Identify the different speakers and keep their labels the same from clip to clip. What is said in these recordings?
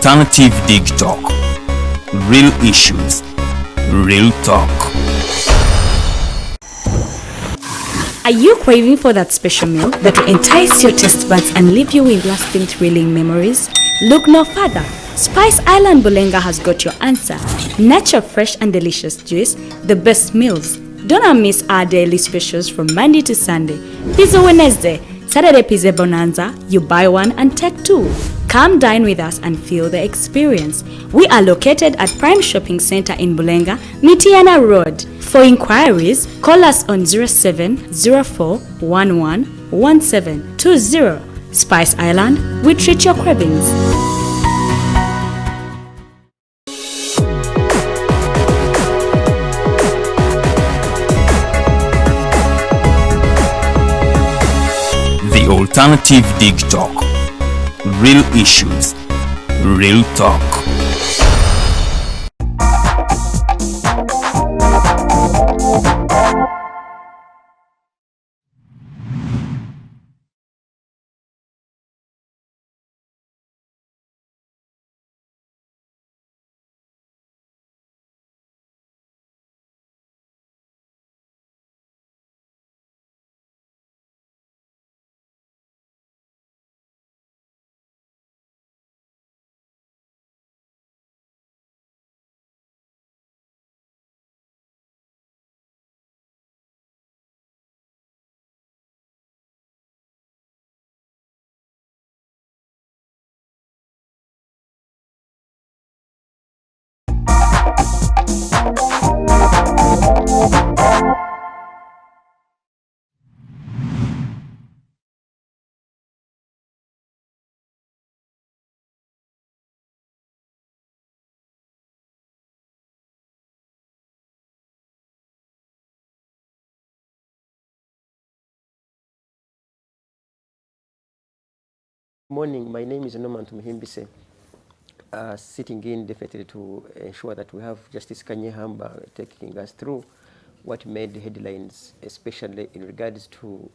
Speaker 1: Alternative Digitalk. Real issues, real talk.
Speaker 2: Are you craving for that special meal that will entice your taste buds and leave you with lasting thrilling memories? Look no further. Spice Island Bulenga has got your answer. Natural, fresh and delicious juice, the best meals. Don't miss our daily specials from Monday to Sunday. Pizza Wednesday, Saturday Pizza Bonanza, you buy one and take two. Come dine with us and feel the experience. We are located at Prime Shopping Center in Bulenga, Mitiana Road. For inquiries, call us on 0704111720. Spice Island, we treat your cravings.
Speaker 1: The Alternative Digitalk. Real issues, real talk.
Speaker 3: Morning, my name is Norman Tumhimbise, sitting in definitely to ensure that we have Justice Kanyeihamba taking us through what made headlines, especially in regards to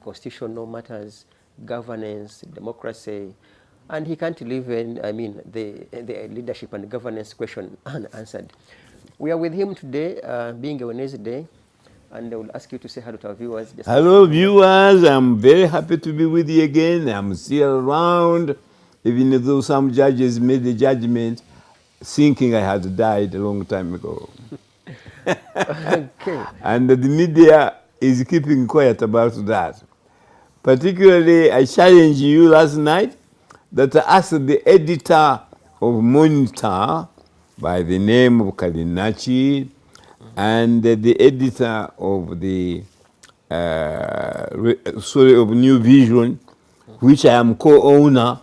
Speaker 3: constitutional matters, governance, democracy, and he can't leave the leadership and governance question unanswered. We are with him today, being a Wednesday, and I will ask you to say hello to our viewers.
Speaker 4: Hello, viewers. I'm very happy to be with you again. I'm still around, even though some judges made the judgment thinking I had died a long time ago.
Speaker 3: Okay.
Speaker 4: And the media is keeping quiet about that. Particularly, I challenged you last night that I asked the editor of Monitor by the name of Kalinachi and the editor of the of New Vision, which I am co-owner,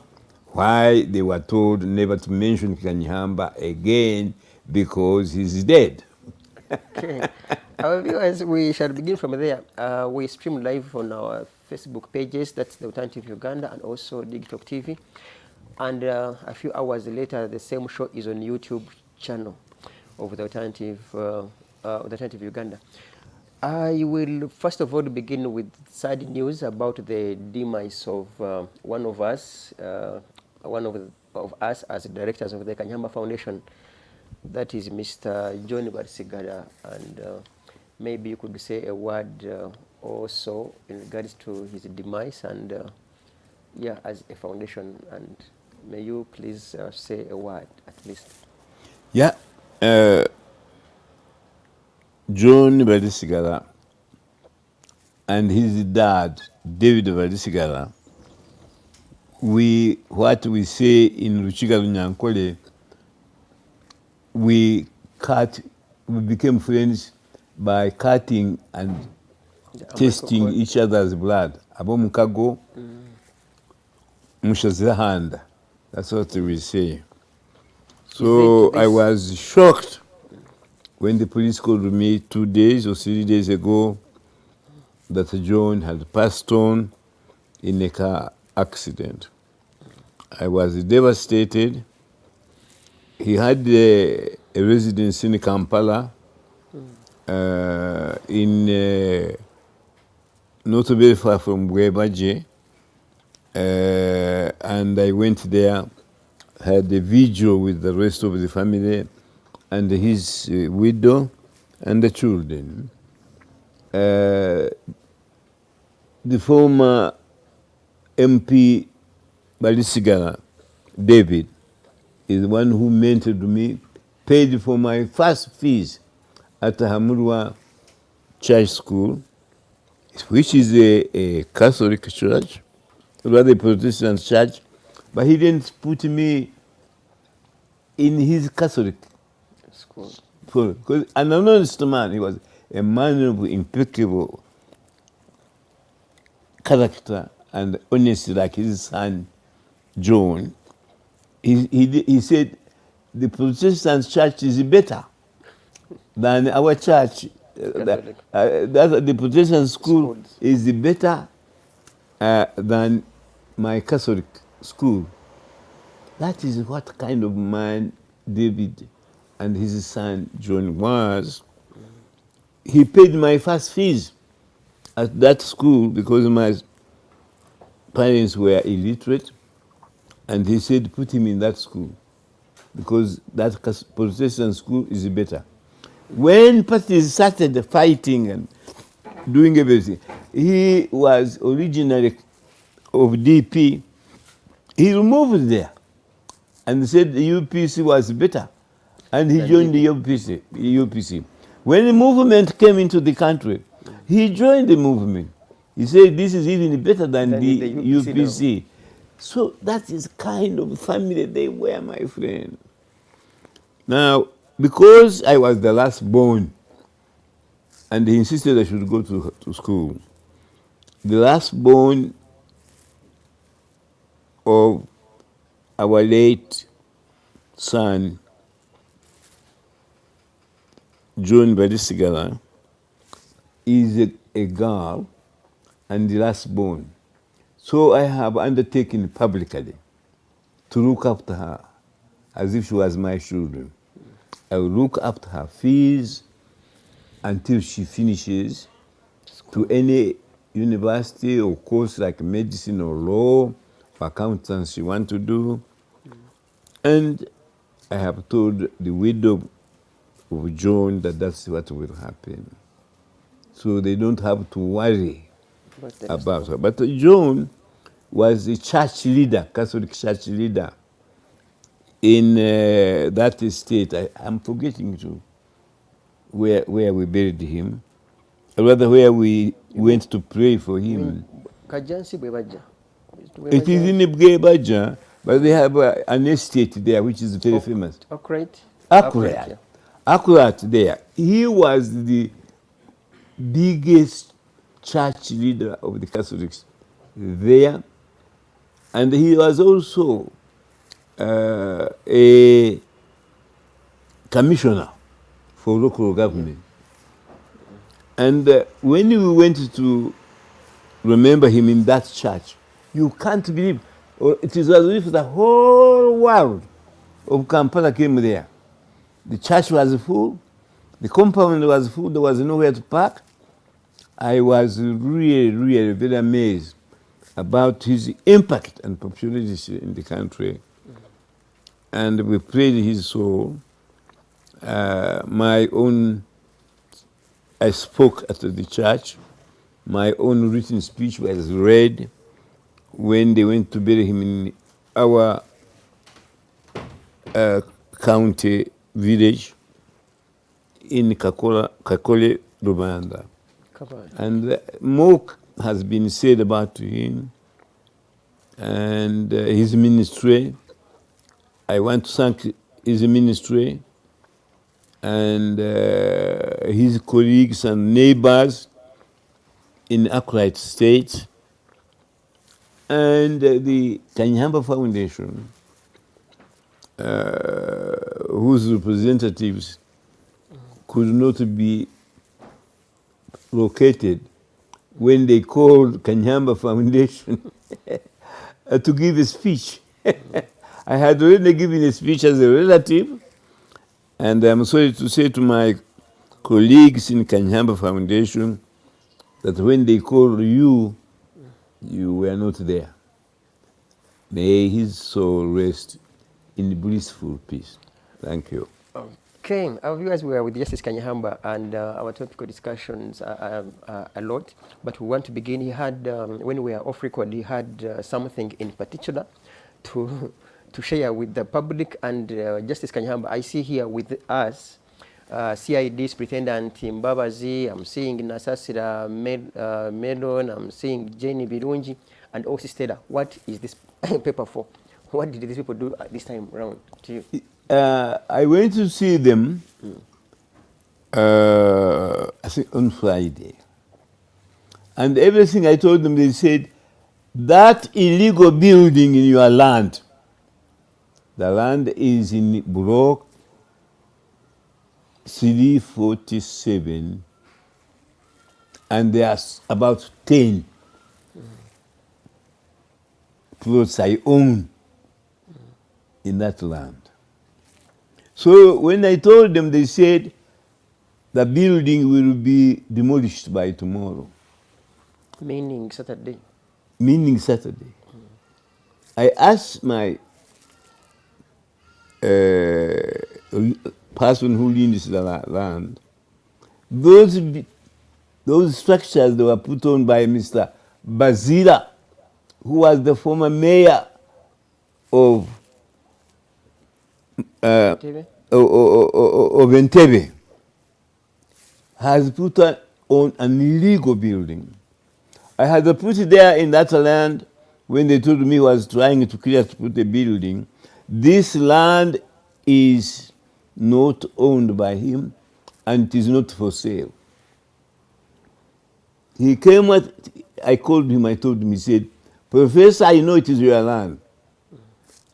Speaker 4: why they were told never to mention Kanyeihamba again because he's dead.
Speaker 3: Okay. Our viewers, we shall begin from there. We stream live on our Facebook pages, that's the Alternative Uganda, and also Digitalk TV. And a few hours later, the same show is on YouTube channel of the Alternative Uganda. I will first of all begin with sad news about the demise of one of us as directors of the Kanyeihamba Foundation. That is Mr. John Barisigara, and maybe you could say a word also in regards to his demise and as a foundation, and may you please say a word at least.
Speaker 4: Yeah. John Barisigara and his dad, David Barisigara, what we say in Ruchiga Runyankole, we became friends by cutting and tasting each other's blood. Abo mukago, mushazahanda. That's what we say. So I was shocked when the police called me 2 days or 3 days ago that John had passed on in a car accident. I was devastated. He had a residence in Kampala, not very far from Bwebaje, and I went there had a vigil with the rest of the family and his widow and the children. The former MP Balisigala, David, is the one who mentored me, paid for my first fees at the Hamurwa Church School, which is a Catholic church, rather a Protestant church, but he didn't put me in his Catholic
Speaker 3: School.
Speaker 4: because an honest man, he was a man of impeccable character and honesty, like his son John. He said the Protestant church is better than our church. The Protestant school
Speaker 3: Schools.
Speaker 4: is better than my Catholic school. That is what kind of man David and his son John was. He paid my first fees at that school because my parents were illiterate, and he said put him in that school because that Protestant school is better. When parties started fighting and doing everything, he was originally of DP. He removed there and said the UPC was better, and he joined the UPC. When the movement came into the country, he joined the movement. He said this is even better than the UPC. So that is kind of family they were, my friend. Now, because I was the last born, and he insisted I should go to school, the last born of our late son, John Badisigala, is a girl and the last born. So I have undertaken publicly to look after her as if she was my children. I will look after her fees until she finishes to any university or course like medicine or law or accountants she wants to do. And I have told the widow of John that that's what will happen. So they don't have to worry about her. But John was a church leader, Catholic church leader in that state. I'm forgetting to where we buried him, or rather where we went to pray for him.
Speaker 3: Kajansi Bwebaja.
Speaker 4: It is in Bwebaja, but they have an estate there which is very famous. Accurate there. He was the biggest church leader of the Catholics there, and he was also a commissioner for local government. And when we went to remember him in that church, you can't believe, it is as if the whole world of Kampala came there. The church was full, the compound was full, there was nowhere to park. I was really very amazed about his impact and popularity in the country. And we prayed his soul. I spoke at the church. My own written speech was read when they went to bury him in our county village in Kakole, Rwanda. And more has been said about him and his ministry. I want to thank his ministry and his colleagues and neighbors in Accurate State and the Kanyeihamba Foundation, whose representatives could not be located when they called Kanyeihamba Foundation to give a speech. I had already given a speech as a relative, and I'm sorry to say to my colleagues in Kanyeihamba Foundation that when they called you, you were not there. May his soul rest in blissful peace. Thank you.
Speaker 3: Okay, our viewers, we are with Justice Kanyeihamba, and our topical discussions are a lot, but we want to begin. He had, when we are off record, he had something in particular to share with the public, and Justice Kanyeihamba, I see here with us CID Superintendent Mbabazi, I'm seeing Nasasira Melon, I'm seeing Jenny Birungi, and also Stella. What is this paper for? What did these people do this time around to you?
Speaker 4: I went to see them, I think on Friday. And everything I told them, they said, that illegal building in your land, the land is in block 347, and there's about 10 plots I own in that land. So when I told them, they said the building will be demolished by tomorrow.
Speaker 3: Meaning Saturday.
Speaker 4: Meaning Saturday. I asked my person who leads the land, those structures that were put on by Mr. Bazira, who was the former mayor of Entebbe, has put on an illegal building. I had put it there in that land when they told me he was trying to clear to put a building. This land is not owned by him, and it is not for sale. He came I called him, I told him, he said, Professor, I know it is your land.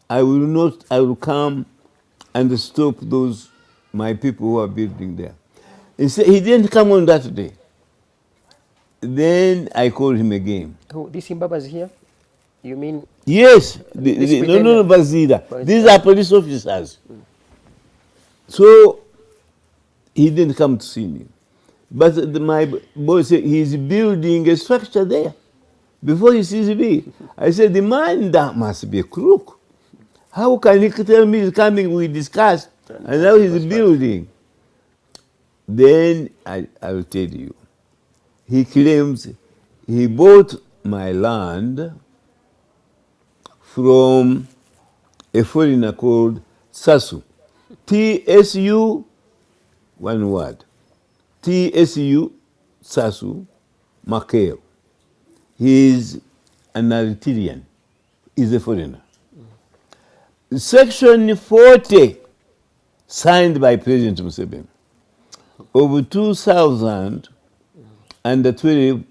Speaker 4: I will come and stop my people who are building there. He didn't come on that day. Then I called him again.
Speaker 3: Who, this Zimbabwe is here? You mean?
Speaker 4: Yes. No, Bazira. These are police officers. So he didn't come to see me. But my boy said he's building a structure there. Before he sees me, I said, the man that must be a crook. How can he tell me he's coming, we discussed, and now he's building? Then I will tell you. He claims he bought my land from a foreigner called Sasu. TSU, one word. TSU, Sasu, Makeo. He is an Eritrean. He's a foreigner. Section 40, signed by President Museveni, of 2012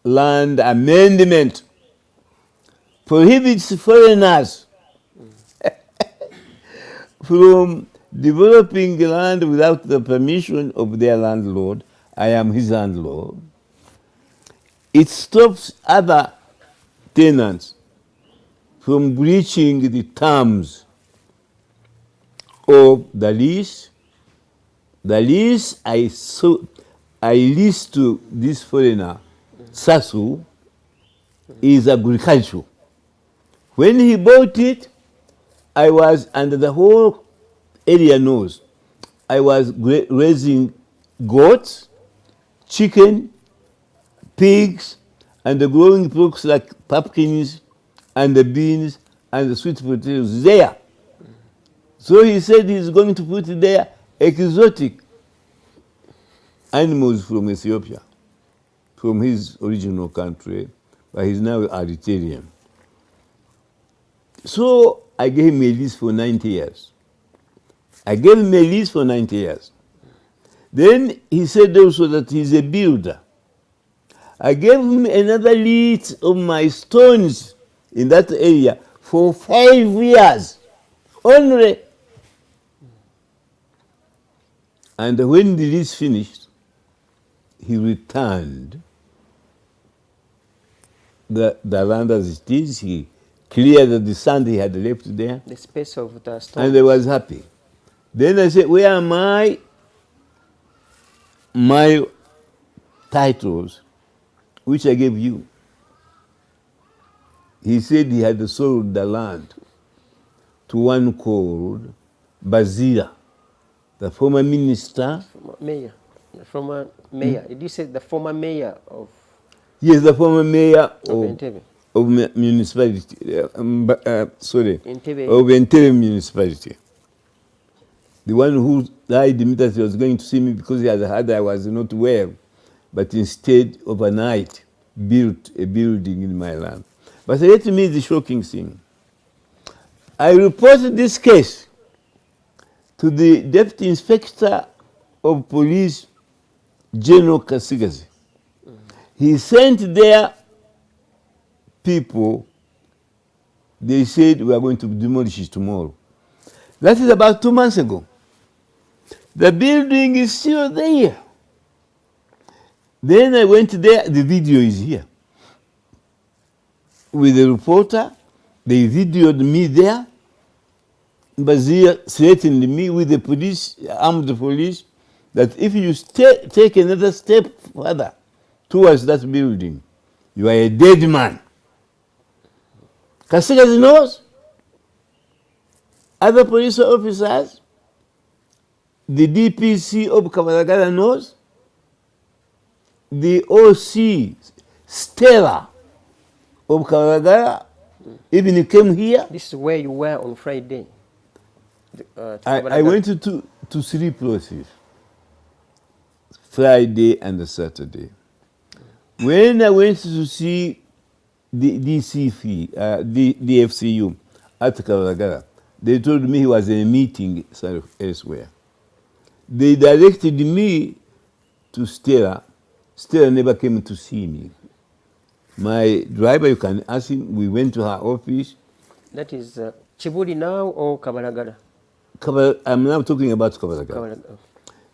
Speaker 4: land amendment, prohibits foreigners from developing land without the permission of their landlord. I am his landlord. It stops other tenants from breaching the terms of the lease. The lease I leased to this foreigner, Sasu, is agricultural. When he bought it, I was, and the whole area knows, I was raising goats, chicken, pigs, and the growing crops like pumpkins and the beans and the sweet potatoes there. So he said he's going to put there exotic animals from Ethiopia, from his original country, but he's now Eritrean. So I gave him a lease for 90 years. Then he said also that he's a builder. I gave him another lease of my stones in that area for 5 years only. And when the lease finished, he returned the land as it is. He cleared the sand he had left there.
Speaker 3: The space of the stone.
Speaker 4: And I was happy. Then I said, where are my titles, which I gave you? He said he had sold the land to one called Bazira, the former minister.
Speaker 3: Mayor. The former mayor. Did you say the former mayor of
Speaker 4: Yes, the former mayor
Speaker 3: Entebbe?
Speaker 4: of municipality.
Speaker 3: Entebbe.
Speaker 4: Of Entebbe municipality. The one who died immediately was going to see me because he had heard I was not well, but instead overnight built a building in my land. But let me the shocking thing. I reported this case to the Deputy Inspector of Police, General Kasigazi. He sent their people. They said we are going to demolish it tomorrow. That is about 2 months ago. The building is still there. Then I went there, the video is here. With the reporter, they videoed me there. Bazir threatened me with the police, armed police, that if you take another step further towards that building, you are a dead man. Kasigazi knows. Other police officers, the DPC of Kabalagala knows, the OC, Stella of Kabalagala, even came here.
Speaker 3: This is where you were on Friday.
Speaker 4: I went to 3 places, Friday and Saturday. When I went to see the DFCU at Kabalagala, they told me he was in a meeting elsewhere. They directed me to Stella. Stella never came to see me. My driver, you can ask him, we went to her office.
Speaker 3: That is Chibuli now or Kabalagala?
Speaker 4: I'm now talking about Kabalagala.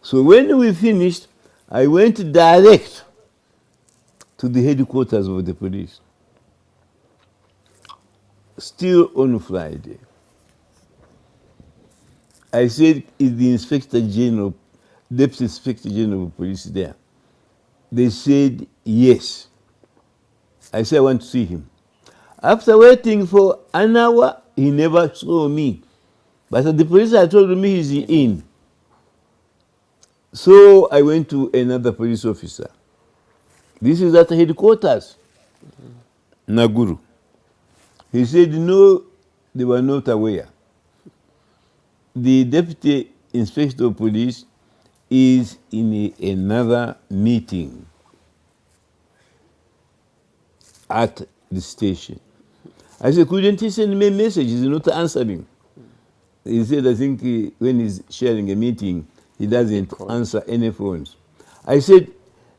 Speaker 4: So when we finished, I went direct to the headquarters of the police. Still on Friday. I said, is the Inspector General, Deputy Inspector General of Police there? They said, yes. I said, I want to see him. After waiting for an hour, he never saw me. But the police had told me he's in. So I went to another police officer. This is at headquarters, Naguru. He said, no, they were not aware. The Deputy Inspector of Police is in another meeting at the station. I said, couldn't he send me a message? He's not answering. He said, I think when he's sharing a meeting, he doesn't answer any phones. I said,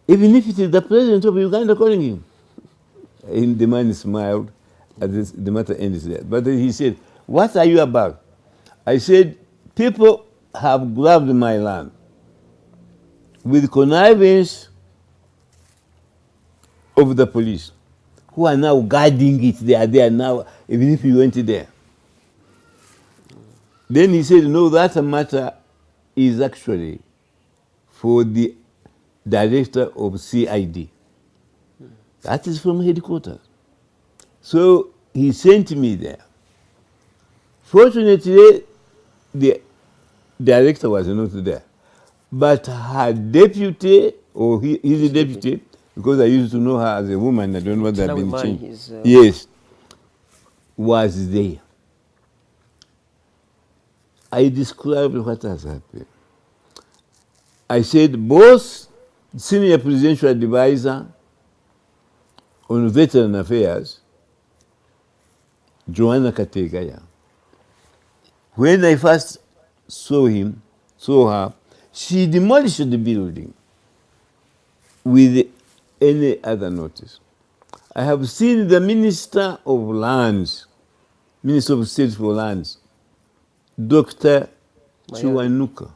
Speaker 4: even if it is the president of Uganda calling him. And the man smiled, and the matter ends there. But then he said, what are you about? I said, people have grabbed my land with connivance of the police, who are now guarding it. They are there now, even if you went there. Then he said, no, that matter is actually for the director of CID. That is from headquarters. So he sent me there. Fortunately, the director was not there. But her deputy, or his deputy, because I used to know her as a woman, I don't know what that been changed. Yes, was there. I described what has happened. I said both senior presidential advisor on veteran affairs, Joanna Kategaya, when I first saw her, she demolished the building with any other notice. I have seen the Minister of Lands, Minister of State for Lands, Dr. Chiwanuka,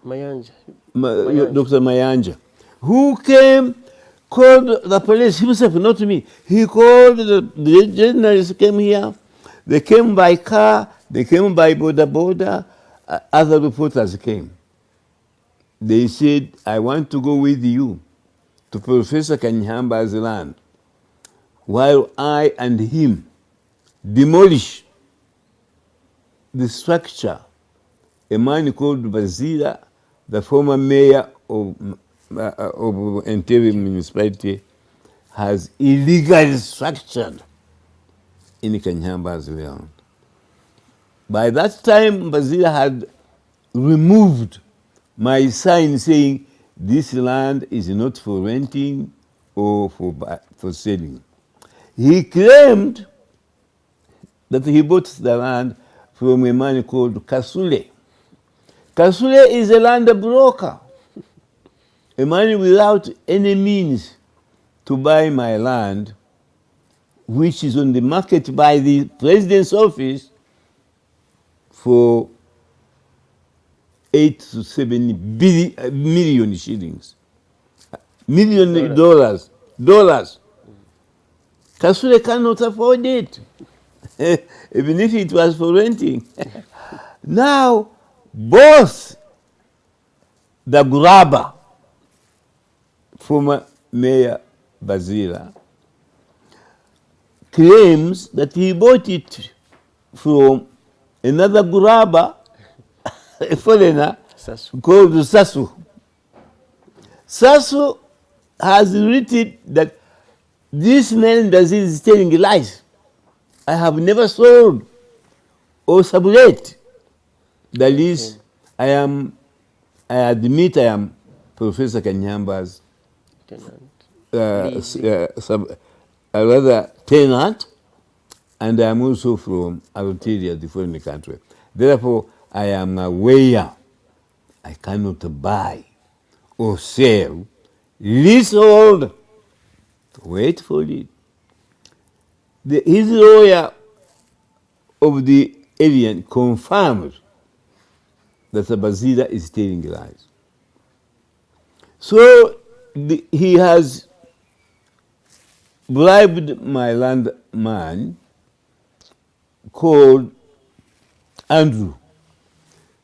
Speaker 4: Dr. Mayanja, who came, called the police himself, not me. He called the journalists came here. They came by car, they came by border, other reporters came. They said, I want to go with you to Professor Kanyehamba's land, while I and him demolish the structure, a man called Bazira, the former mayor of Entebbe municipality, has illegally structured in Kanyeihamba land. By that time, Bazira had removed my sign saying this land is not for renting or for selling. He claimed that he bought the land from a man called Kasule. Kasule is a land broker, a man without any means to buy my land, which is on the market by the president's office for 8 to 7 million shillings. Million dollars. Kasule cannot afford it, even if it was for renting. Now, both the grabber, former Mayor Bazira, claims that he bought it from another grabber, a foreigner, called Sasu. Sasu has written that this man is telling lies. I have never sold or sublet. That is, I admit I am Professor Kanyehamba's rather tenant, and I am also from Algeria, the foreign country. Therefore, I am aware I cannot buy or sell leasehold. Wait for it. His lawyer of the alien confirmed that Bazira is telling lies. So he has bribed my landman called Andrew.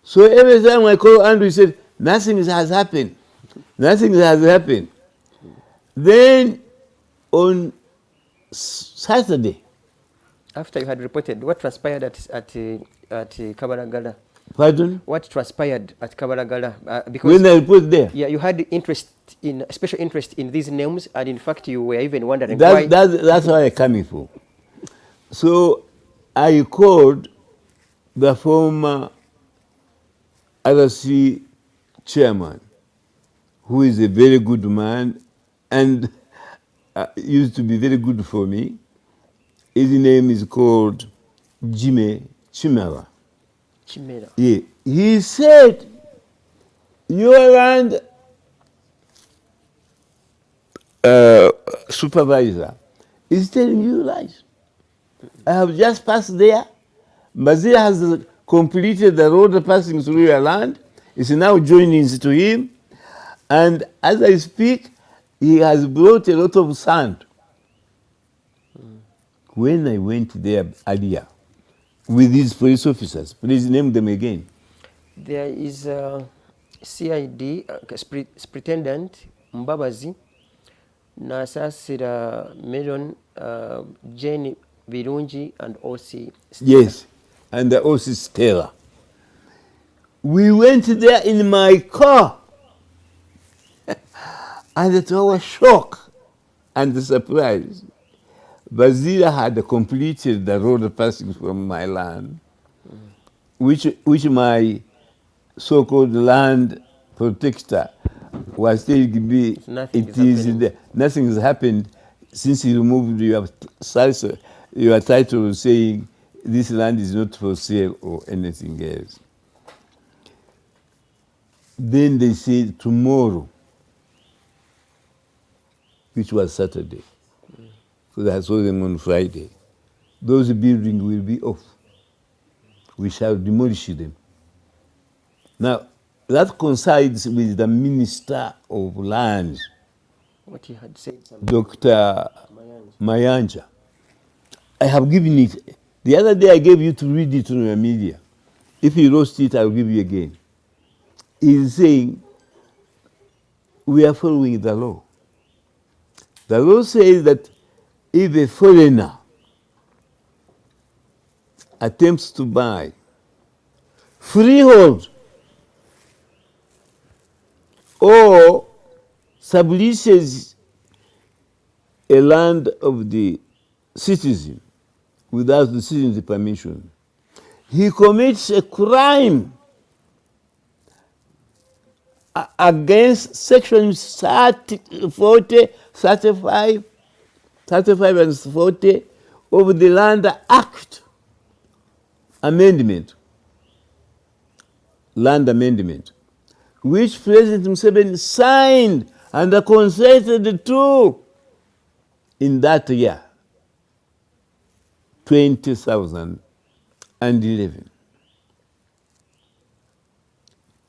Speaker 4: So every time I call Andrew, he said, nothing has happened. Nothing has happened. Then on Saturday,
Speaker 3: after you had reported, what transpired at Kabaragala?
Speaker 4: Pardon?
Speaker 3: What transpired at Kabaragala? Because
Speaker 4: when I put there,
Speaker 3: yeah, you had special interest in these names, and in fact, you were even wondering why.
Speaker 4: That's why I'm coming for. So I called the former RC chairman, who is a very good man and used to be very good for me. His name is called Jimmy Chimera.
Speaker 3: Chimera.
Speaker 4: Yeah. He said, your land supervisor is telling you lies. I have just passed there. Bazira has completed the road passing through your land. It's now joining to him. And as I speak, he has brought a lot of sand. When I went there earlier with these police officers, please name them again.
Speaker 3: There is CID, Superintendent Mbabazi, Nasasira Melon, Jenny Virunji, and OC Stella.
Speaker 4: Yes, and the OC Stella. We went there in my car, and to our shock and surprise, Bazira had completed the road passing from my land, which my so-called land protector was telling me nothing has happened since you removed your title saying this land is not for sale or anything else. Then they said tomorrow, which was Saturday, because I saw them on Friday, those buildings will be off. We shall demolish them. Now, that coincides with the Minister of Lands,
Speaker 3: what he had said,
Speaker 4: Dr. Mayanja. I have given it. The other day I gave you to read it on your media. If you lost it, I'll give you again. He's saying, we are following the law. The law says that if a foreigner attempts to buy freehold or subleases a land of the citizen without the citizen's permission, he commits a crime against sections 30, 40, 35, 35 and 40 of the Land Act Amendment, Land Amendment, which President Museveni signed and consented to in that year, 2011.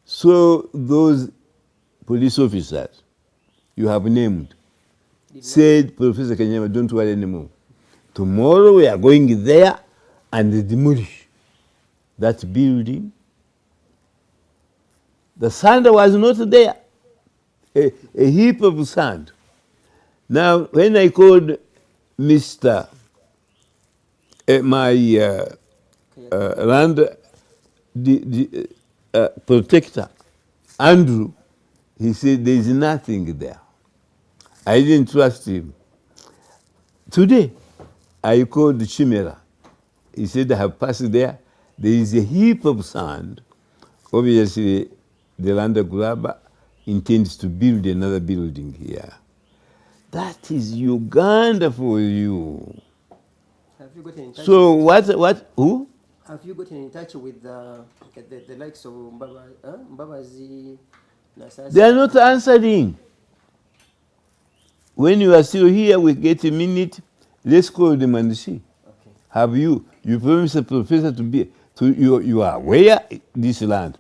Speaker 4: So those police officers you have named said, Professor Kanyeihamba, don't worry anymore. Tomorrow we are going there and demolish that building. The sand was not there, a heap of sand. Now, when I called Mr. My land protector, Andrew, he said there is nothing there. I didn't trust him. Today, I called Chimera. He said, I have passed there. There is a heap of sand. Obviously, the land grabber intends to build another building here. That is Uganda for you.
Speaker 3: Have you gotten in touch?
Speaker 4: So who?
Speaker 3: Have you gotten in touch with the likes of Mbabazi, Nasasi?
Speaker 4: They are not answering. When you are still here, we get a minute. Let's call them and see.
Speaker 3: Okay.
Speaker 4: Have you promised a professor to be, you are aware this land.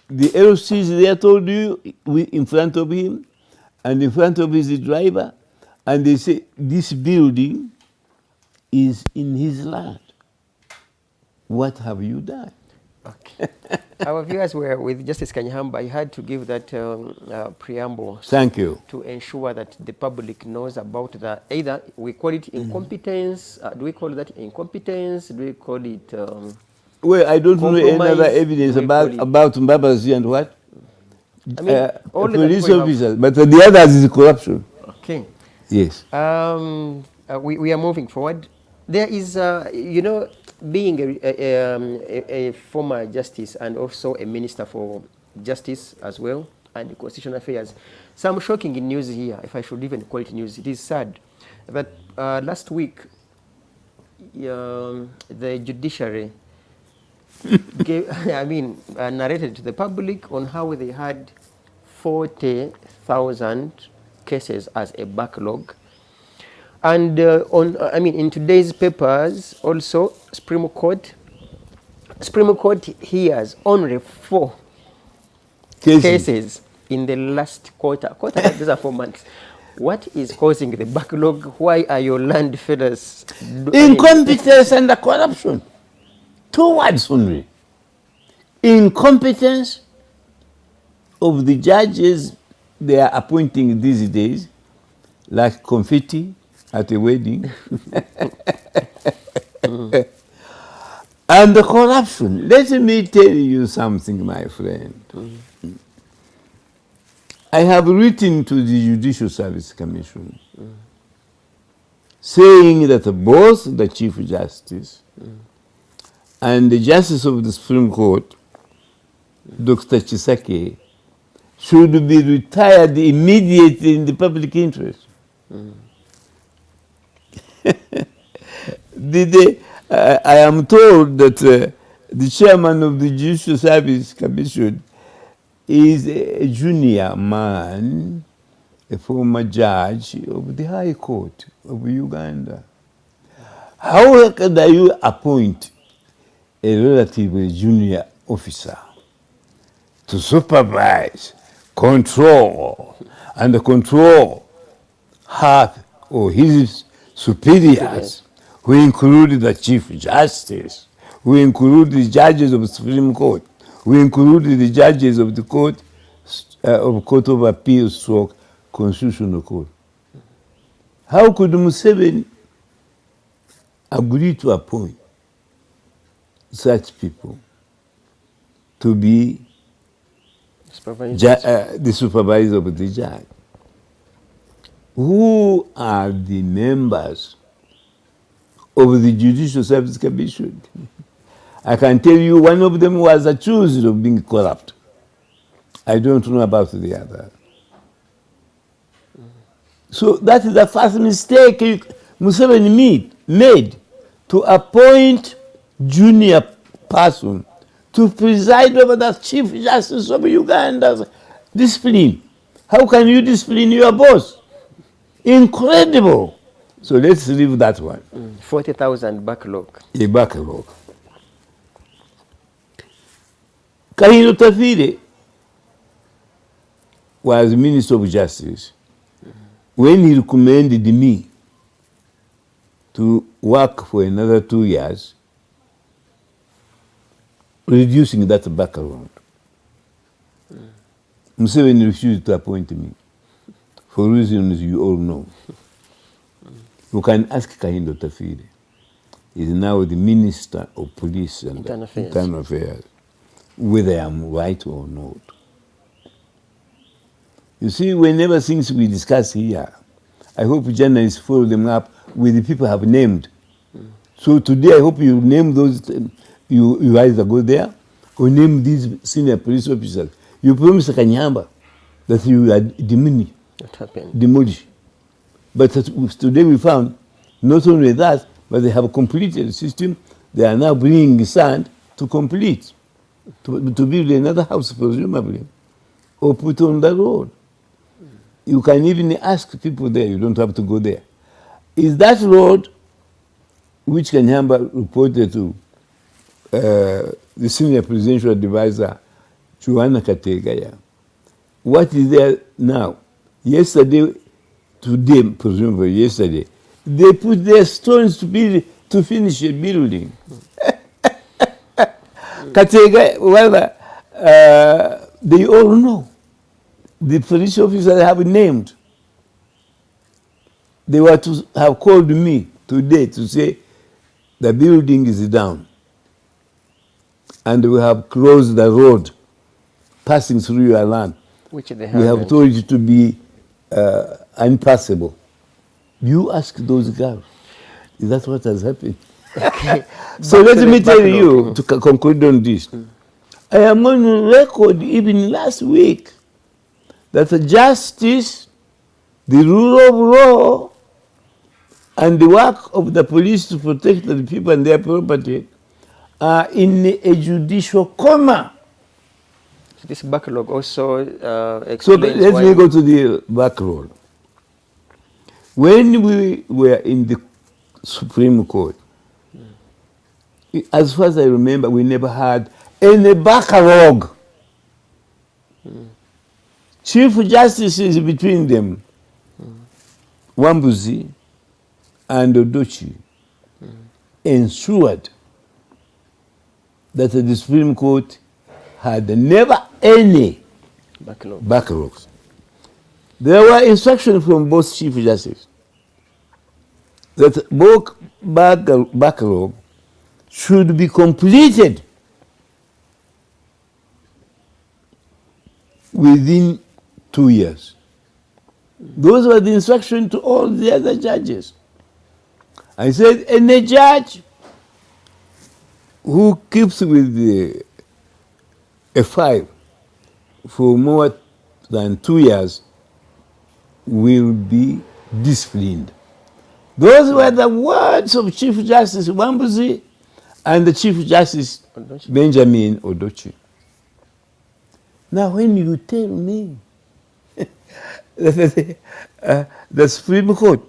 Speaker 4: The LCs there told you in front of him and in front of his driver, and they say this building is in his land. What have you done?
Speaker 3: Okay. Our viewers were with Justice Kanyeihamba. I had to give that preamble.
Speaker 4: Thank you.
Speaker 3: To ensure that the public knows about the, either we call it incompetence, do we call that incompetence, do we call it
Speaker 4: well, I don't know any other
Speaker 3: compromise?
Speaker 4: evidence
Speaker 3: Do we call
Speaker 4: about Mbabazi and what?
Speaker 3: I mean, all the
Speaker 4: police
Speaker 3: people
Speaker 4: officers, but the others is corruption.
Speaker 3: Okay.
Speaker 4: Yes.
Speaker 3: We are moving forward. There is, you know, being a former justice and also a minister for justice as well and constitutional affairs, some shocking news here, if I should even call it news. It is sad that last week the judiciary gave, narrated to the public on how they had 40,000 cases as a backlog. And in today's papers, also, Supreme Court hears only 4 cases in the last quarter. These are 4 months. What is causing the backlog? Why are your land fellas?
Speaker 4: Incompetence and corruption. 2 words only. Incompetence of the judges they are appointing these days, like confetti at a wedding. And the corruption. Let me tell you something, my friend. I have written to the Judicial Service Commission saying that both the Chief Justice and the Justice of the Supreme Court, Dr. Chisake, should be retired immediately in the public interest. I am told that the chairman of the Judicial Service Commission is a junior man, a former judge of the High Court of Uganda. How can you appoint a relatively junior officer to supervise, control her or his superiors, who include the Chief Justice, who include the judges of the Supreme Court, who include the judges of the Court of Appeals or Constitutional Court? How could Museveni agree to appoint such people? to be
Speaker 3: Supervisor.
Speaker 4: the supervisor of the judge. Who are the members of the Judicial Service Commission? I can tell you one of them was accused of being corrupt. I don't know about the other. So that is the first mistake Museveni made, to appoint junior person to preside over the Chief Justice of Uganda's discipline. How can you discipline your boss? Incredible. So let's leave that one.
Speaker 3: 40,000 backlog.
Speaker 4: A backlog. Kahino Tafire was Minister of Justice when he recommended me to work for another 2 years, reducing that backlog. Museveni refused to appoint me for reasons you all know. You can ask Kahindo Tafire. He is now the Minister of Police and Internal Affairs, whether I'm right or not. You see, whenever things we discuss here, I hope journalists follow them up with the people have named. So today I hope you name those, you either go there or name these senior police officers. You promised Kanyeihamba that you had demolished. But today we found not only that, but they have completed the system. They are now bringing sand to complete, to build another house presumably, or put on the road. You can even ask people there, you don't have to go there. Is that road, which Kanyeihamba reported to the senior presidential advisor, Joanna Kategaya, what is there now? Yesterday, today, presumably yesterday, they put their stones to finish a building. Kategaya, well, they all know. The police officers have named. They were to have called me today to say the building is down and we have closed the road passing through your land.
Speaker 3: Which they
Speaker 4: We have told you to be unpassable. You ask those girls. Is that what has happened?
Speaker 3: Okay.
Speaker 4: So let me tell you, to conclude on this. I am on record even last week that the justice, the rule of law, and the work of the police to protect the people and their property are in a judicial coma.
Speaker 3: So this backlog also explains
Speaker 4: So let me go to the backlog. When we were in the Supreme Court, as far as I remember, we never had any backlog. Chief justices between them, Wambuzi and Odochi, ensured that the Supreme Court had never any backlogs. There were instructions from both Chief Justices that both backlog should be completed within 2 years. Those were the instructions to all the other judges. I said, any judge who keeps with a file for more than 2 years will be disciplined. Those were the words of Chief Justice Wambuzi and the Chief Justice Benjamin Odochi. Now, when you tell me the Supreme Court,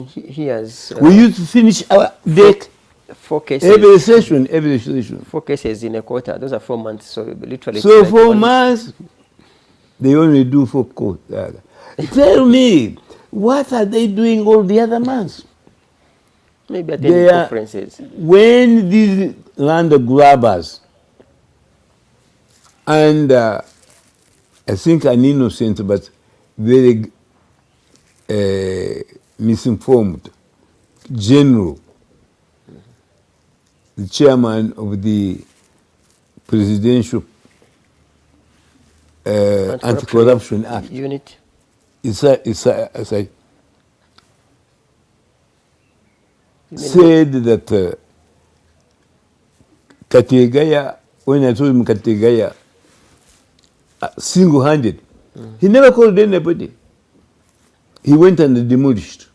Speaker 3: he has
Speaker 4: we used to finish our deck
Speaker 3: 4 cases.
Speaker 4: every session.
Speaker 3: 4 cases in a quarter. Those are 4 months. So literally.
Speaker 4: So like 4 months, they only do 4 quarters. Tell me, what are they doing all the other months?
Speaker 3: Maybe attending conferences.
Speaker 4: When these land grabbers, and I think an innocent but very misinformed general, the chairman of the Presidential Anti-Corruption Act.
Speaker 3: Unit.
Speaker 4: It's a said that Kanyeihamba, when I told him Kanyeihamba, single-handed, he never called anybody. He went and demolished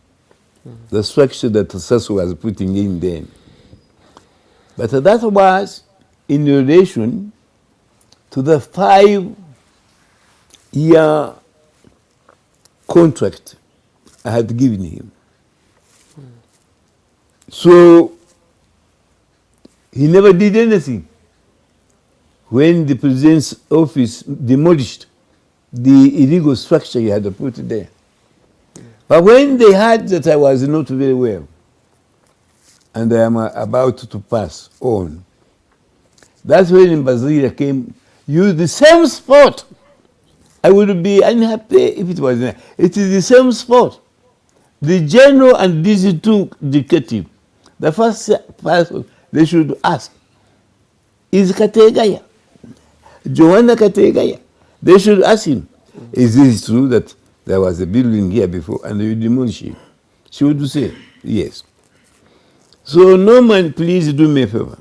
Speaker 4: the structure that Sasso was putting in then. But that was in relation to the 5-year contract I had given him. So he never did anything. When the president's office demolished the illegal structure he had put there. But when they heard that I was not very well, and I am about to pass on, that's when Bazilia came, used the same spot. I would be unhappy if it was there. It is the same spot. The general and these two detectives, the first person they should ask is Kanyeihamba, Joanna Kanyeihamba. They should ask him, is this true that there was a building here before and you demolished it? She would say, yes. So Norman, please do me a favor.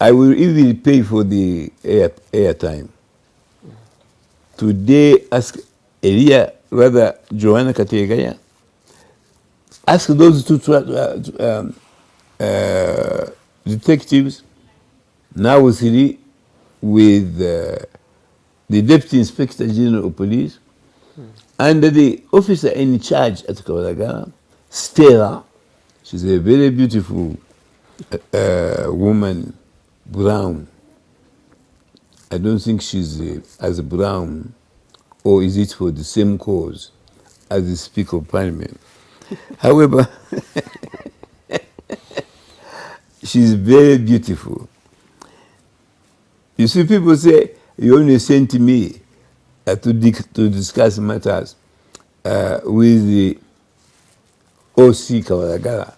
Speaker 4: I will even pay for the airtime. Today, ask Elia, rather Joanna Kanyeihamba, ask those two detectives, now 3, with the Deputy Inspector General of Police, and the officer in charge at Kabalagala, Stella. She's a very beautiful woman, brown. I don't think she's as brown, or is it for the same cause as the Speaker of Parliament? However, she's very beautiful. You see, people say, you only sent me to discuss matters with the OC Kabalagala.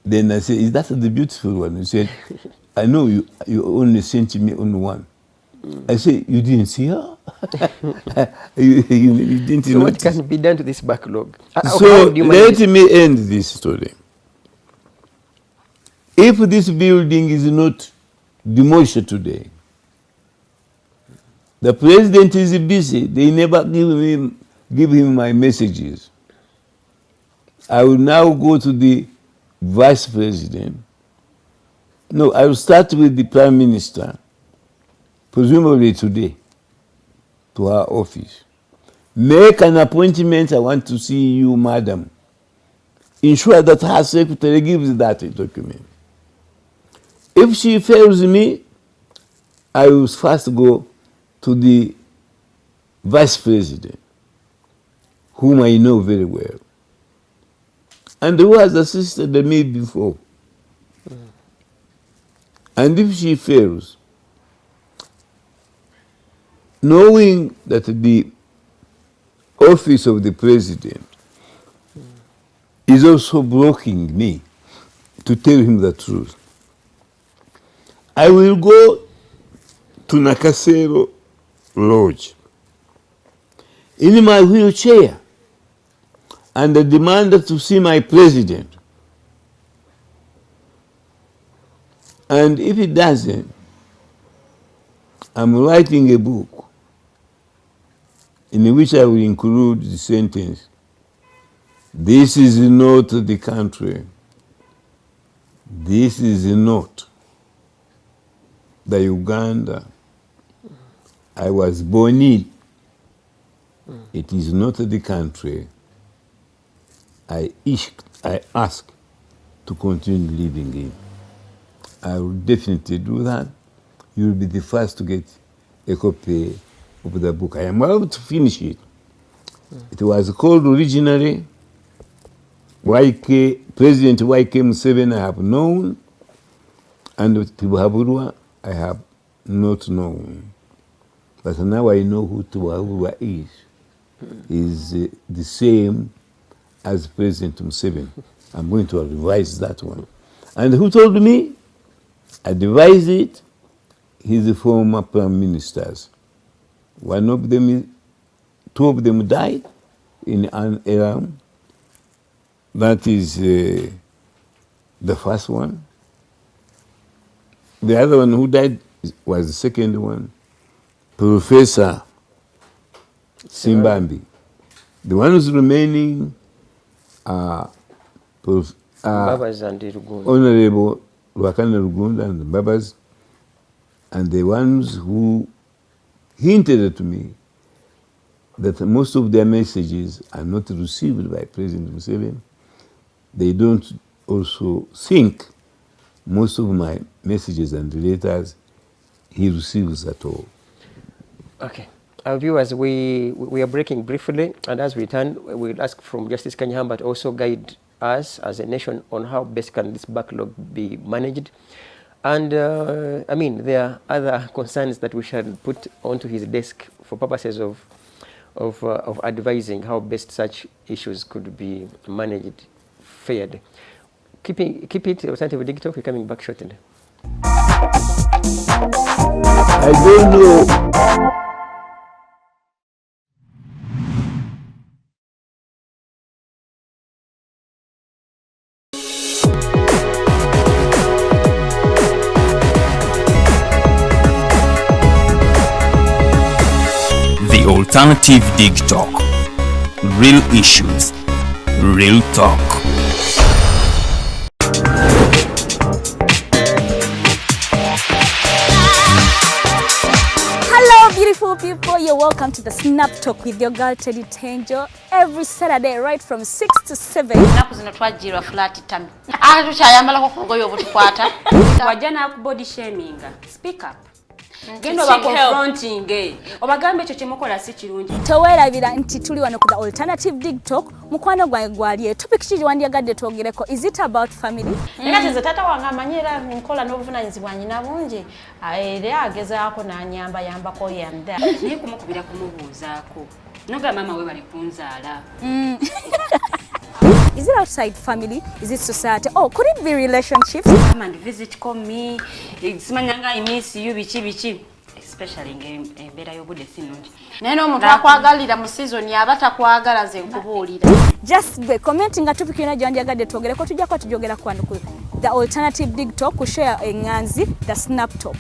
Speaker 4: Then I said, is that the beautiful one? He said, I know you only sent me on one. I said, you didn't see her? you didn't
Speaker 3: So
Speaker 4: notice.
Speaker 3: what can be done to this backlog?
Speaker 4: So let me end this story. If this building is not demolished today, the president is busy. They never give him my messages. I will now go to the vice president. No, I will start with the prime minister, presumably today, to her office. Make an appointment. I want to see you, madam. Ensure that her secretary gives that document. If she fails me, I will first go to the vice president, whom I know very well, and who has assisted me before. And if she fails, knowing that the office of the president is also blocking me to tell him the truth, I will go to Nakasero Lodge in my wheelchair and demand to see my president. And if it doesn't, I'm writing a book in which I will include the sentence, this is not the country, this is not the Uganda I was born in. It is not the country I ask to continue living in. I will definitely do that. You will be the first to get a copy of the book. I am about to finish it. It was called originally President Y.K. Museveni I have known, and Tibuhaburwa I have not known. But now I know who Tibuhaburwa is. Is the same as President Museveni. I'm going to revise that one. And who told me? I devised it. He's the former prime ministers One of them, two of them died in an alarm. That is the first one. The other one who died was the second one, Professor Simbambi. The one who's remaining are
Speaker 3: Babas and Rugunda.
Speaker 4: Honorable Rwakana Rugunda and the Babas, and the ones who hinted to me that most of their messages are not received by President Museveni. They don't also think most of my messages and letters he receives at all.
Speaker 3: Okay. Our viewers, we are breaking briefly, and as we return, we'll ask from Justice Kanyeihamba to also guide us as a nation on how best can this backlog be managed. And I mean, there are other concerns that we shall put onto his desk for purposes of advising how best such issues could be managed fairly. Keep it Alternative Digital. We're coming back shortly.
Speaker 4: I don't know.
Speaker 1: The Alternative Digitalk. Real issues, real talk.
Speaker 2: Hello, beautiful people. You're welcome to the Snap Talk with your girl Teddy Tenjo every Saturday, right from 6 to 7.
Speaker 5: Naku zino twajirwa flat tami. Tukyayambala ku ngoyo obutukwata.
Speaker 6: Wajana ku body shaming. Speak up. Gendo ba confronting. Obagambe ekyo kyemukola si kirungi.
Speaker 2: Towerabira nti tuli wano ku the Alternative Digitalk. Mukwano gwange gwaliye. Topic kiri wandiyagadde twogereko. Is it about family?
Speaker 5: Nga nze tata wange amanyira nkola n'obuvunanyizibwa nyina bungi. Era agezaako n'anyamba yambako yanda.
Speaker 6: Naye kumukubira kumubuuzaako. Noga mama we bali kunzaala.
Speaker 2: Is it outside family? Is it society? Oh, could it be relationships?
Speaker 6: Come and visit, call me. Simanyanga I miss you bichi. Especially embeera y'obudde si nnungi.
Speaker 5: Naye n'omuntu akwagalira mu season aba takwagala ze nkubuulira.
Speaker 2: Just be commenting nga topic yona gyandiyagadde twogereko tujja kwa tujogera kwano ku the Alternative Digitalk ku share enganzi the Snap Talk.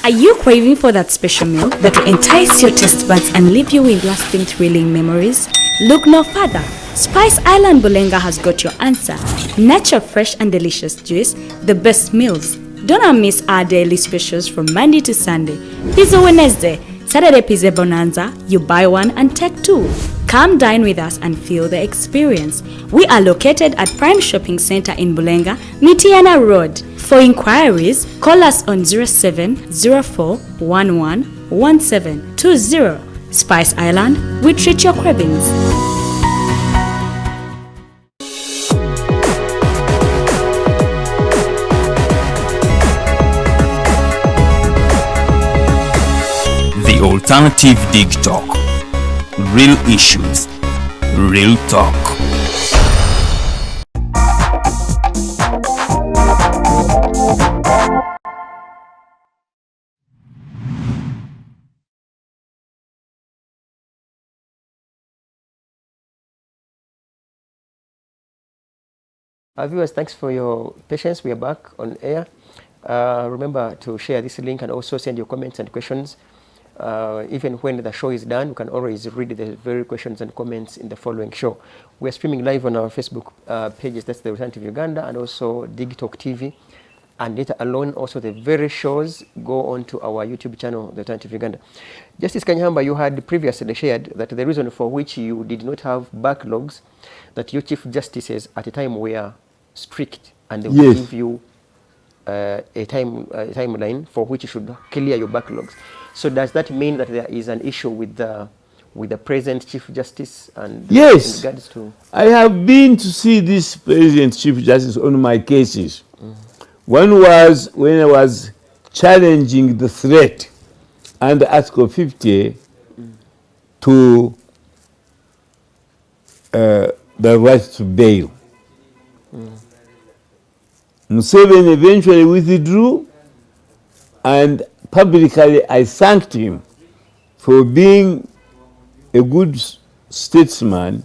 Speaker 2: Are you craving for that special meal that will entice your taste buds and leave you with lasting thrilling memories? Look no further. Spice Island Bulenga has got your answer. Natural, fresh and delicious juice, the best meals. Don't miss our daily specials from Monday to Sunday. Pizza Wednesday, Saturday Pizza Bonanza, you buy one and take two. Come dine with us and feel the experience. We are located at Prime Shopping Center in Bulenga, Mitiana Road. For inquiries, call us on 0704111720. Spice Island, we treat your cravings.
Speaker 1: The Alternative Digitalk. Real issues, real talk.
Speaker 3: Our viewers, thanks for your patience. We are back on air. Remember to share this link and also send your comments and questions. Even when the show is done, you can always read the very questions and comments in the following show. We are streaming live on our Facebook pages, that's the Alternative Uganda, and also Digitalk TV. And later alone, also the very shows go on to our YouTube channel, the Alternative Uganda. Justice Kanyeihamba, you had previously shared that the reason for which you did not have backlogs, that your Chief Justices at a time were strict and they would give you a timeline for which you should clear your backlogs. So does that mean that there is an issue with the present Chief Justice and
Speaker 4: yes,
Speaker 3: in regards to?
Speaker 4: I have been to see this present Chief Justice on my cases. One was when I was challenging the threat under Article 50 to the right to bail. Museveni eventually withdrew, and publicly I thanked him for being a good statesman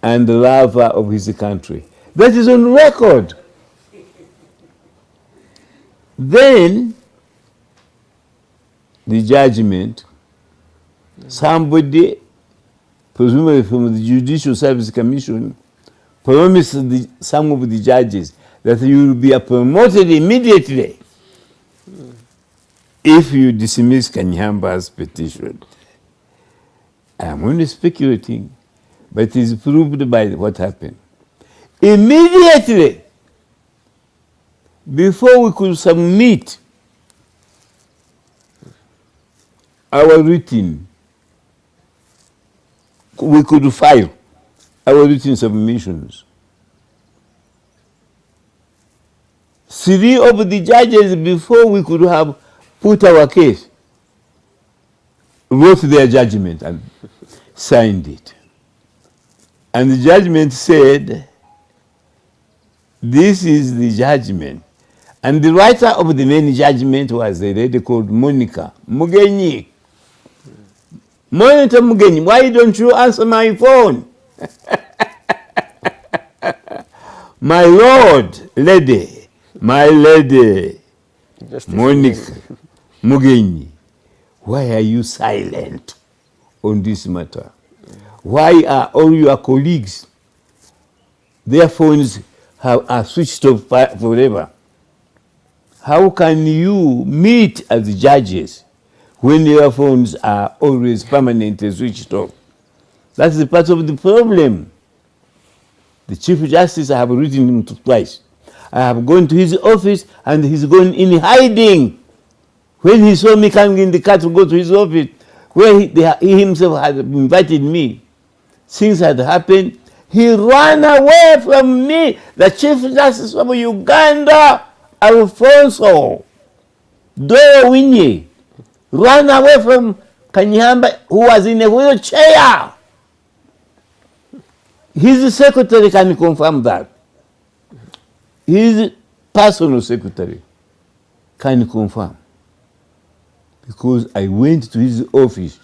Speaker 4: and the lover of his country. That is on record. Then, the judgment, somebody, presumably from the Judicial Service Commission, promised some of the judges that you will be promoted immediately if you dismiss Kanyehamba's petition. I am only speculating, but it is proved by what happened. Immediately, before we could submit our written, we could file our written submissions, 3 of the judges, before we could have put our case, wrote their judgment and signed it. And the judgment said, this is the judgment. And the writer of the main judgment was a lady called Monica Mugenyi. Monica Mugenyi, why don't you answer my phone? My lord, lady, my lady, Monica Mugenyi, why are you silent on this matter? Why are all your colleagues, their phones are switched off forever? How can you meet as judges when your phones are always permanently switched off? That's the part of the problem. The Chief Justice, I have written him twice. I have gone to his office and he's gone in hiding. When he saw me coming in the car to go to his office, where he himself had invited me, things had happened, he ran away from me. The Chief Justice of Uganda, Alfonso Dowinyi, ran away from Kanyeihamba, who was in a wheelchair. His secretary can confirm that. His personal secretary can confirm. Because I went to his office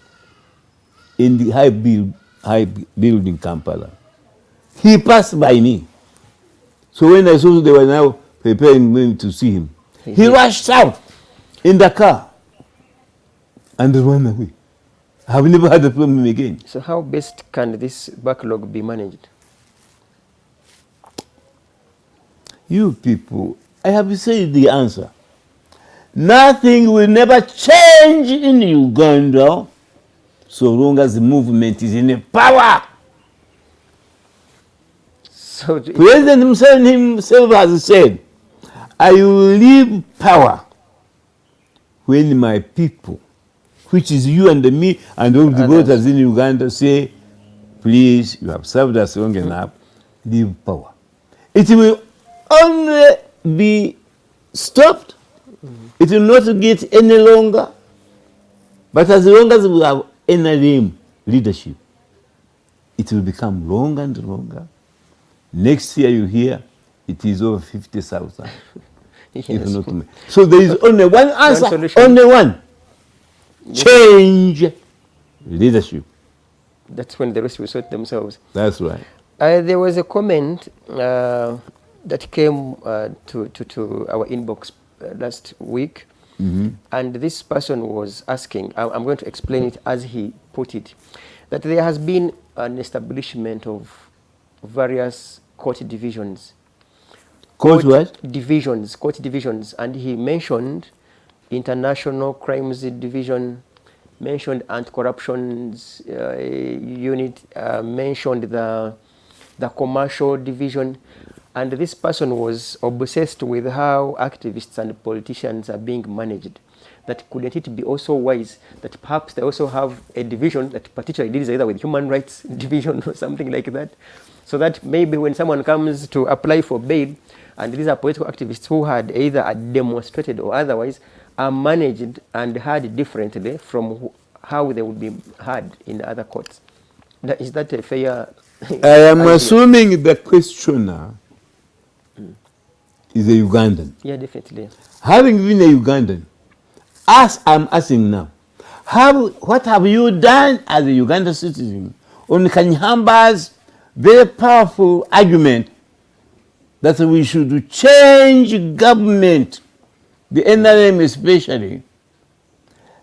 Speaker 4: in the high building Kampala. He passed by me. So when I saw they were now preparing me to see him, he rushed out in the car and ran away. I have never had a problem again.
Speaker 3: So how best can this backlog be managed?
Speaker 4: You people, I have said the answer. Nothing will never change in Uganda so long as the movement is in power.
Speaker 3: So
Speaker 4: President himself has said, I will leave power when my people, which is you and me and all the voters in Uganda, say, please, you have served us long enough, leave power. It will only be stopped. It will not get any longer. But as long as we have NRM leadership, it will become longer and longer. Next year you hear it is over 50,000.
Speaker 3: Yes.
Speaker 4: If not more. So there is only one answer,
Speaker 3: solution.
Speaker 4: only one. Change leadership.
Speaker 3: That's when the rest will sort themselves.
Speaker 4: That's right.
Speaker 3: There was a comment that came to our inbox last week, and this person was asking, I'm going to explain it as he put it, that there has been an establishment of various court divisions.
Speaker 4: Court what?
Speaker 3: Divisions, court divisions, and he mentioned International Crimes Division, mentioned Anti-Corruption Unit, mentioned the Commercial Division, and this person was obsessed with how activists and politicians are being managed. That couldn't it be also wise that perhaps they also have a division that particularly deals either with human rights division or something like that, so that maybe when someone comes to apply for bail, and these are political activists who had either demonstrated or otherwise, are managed and heard differently from how they would be heard in other courts. Is that a fair
Speaker 4: I am assuming the questioner is a Ugandan.
Speaker 3: Yeah, definitely.
Speaker 4: Having been a Ugandan, as I'm asking now, what have you done as a Ugandan citizen on Kanyehamba's very powerful argument that we should change government, the NRM especially,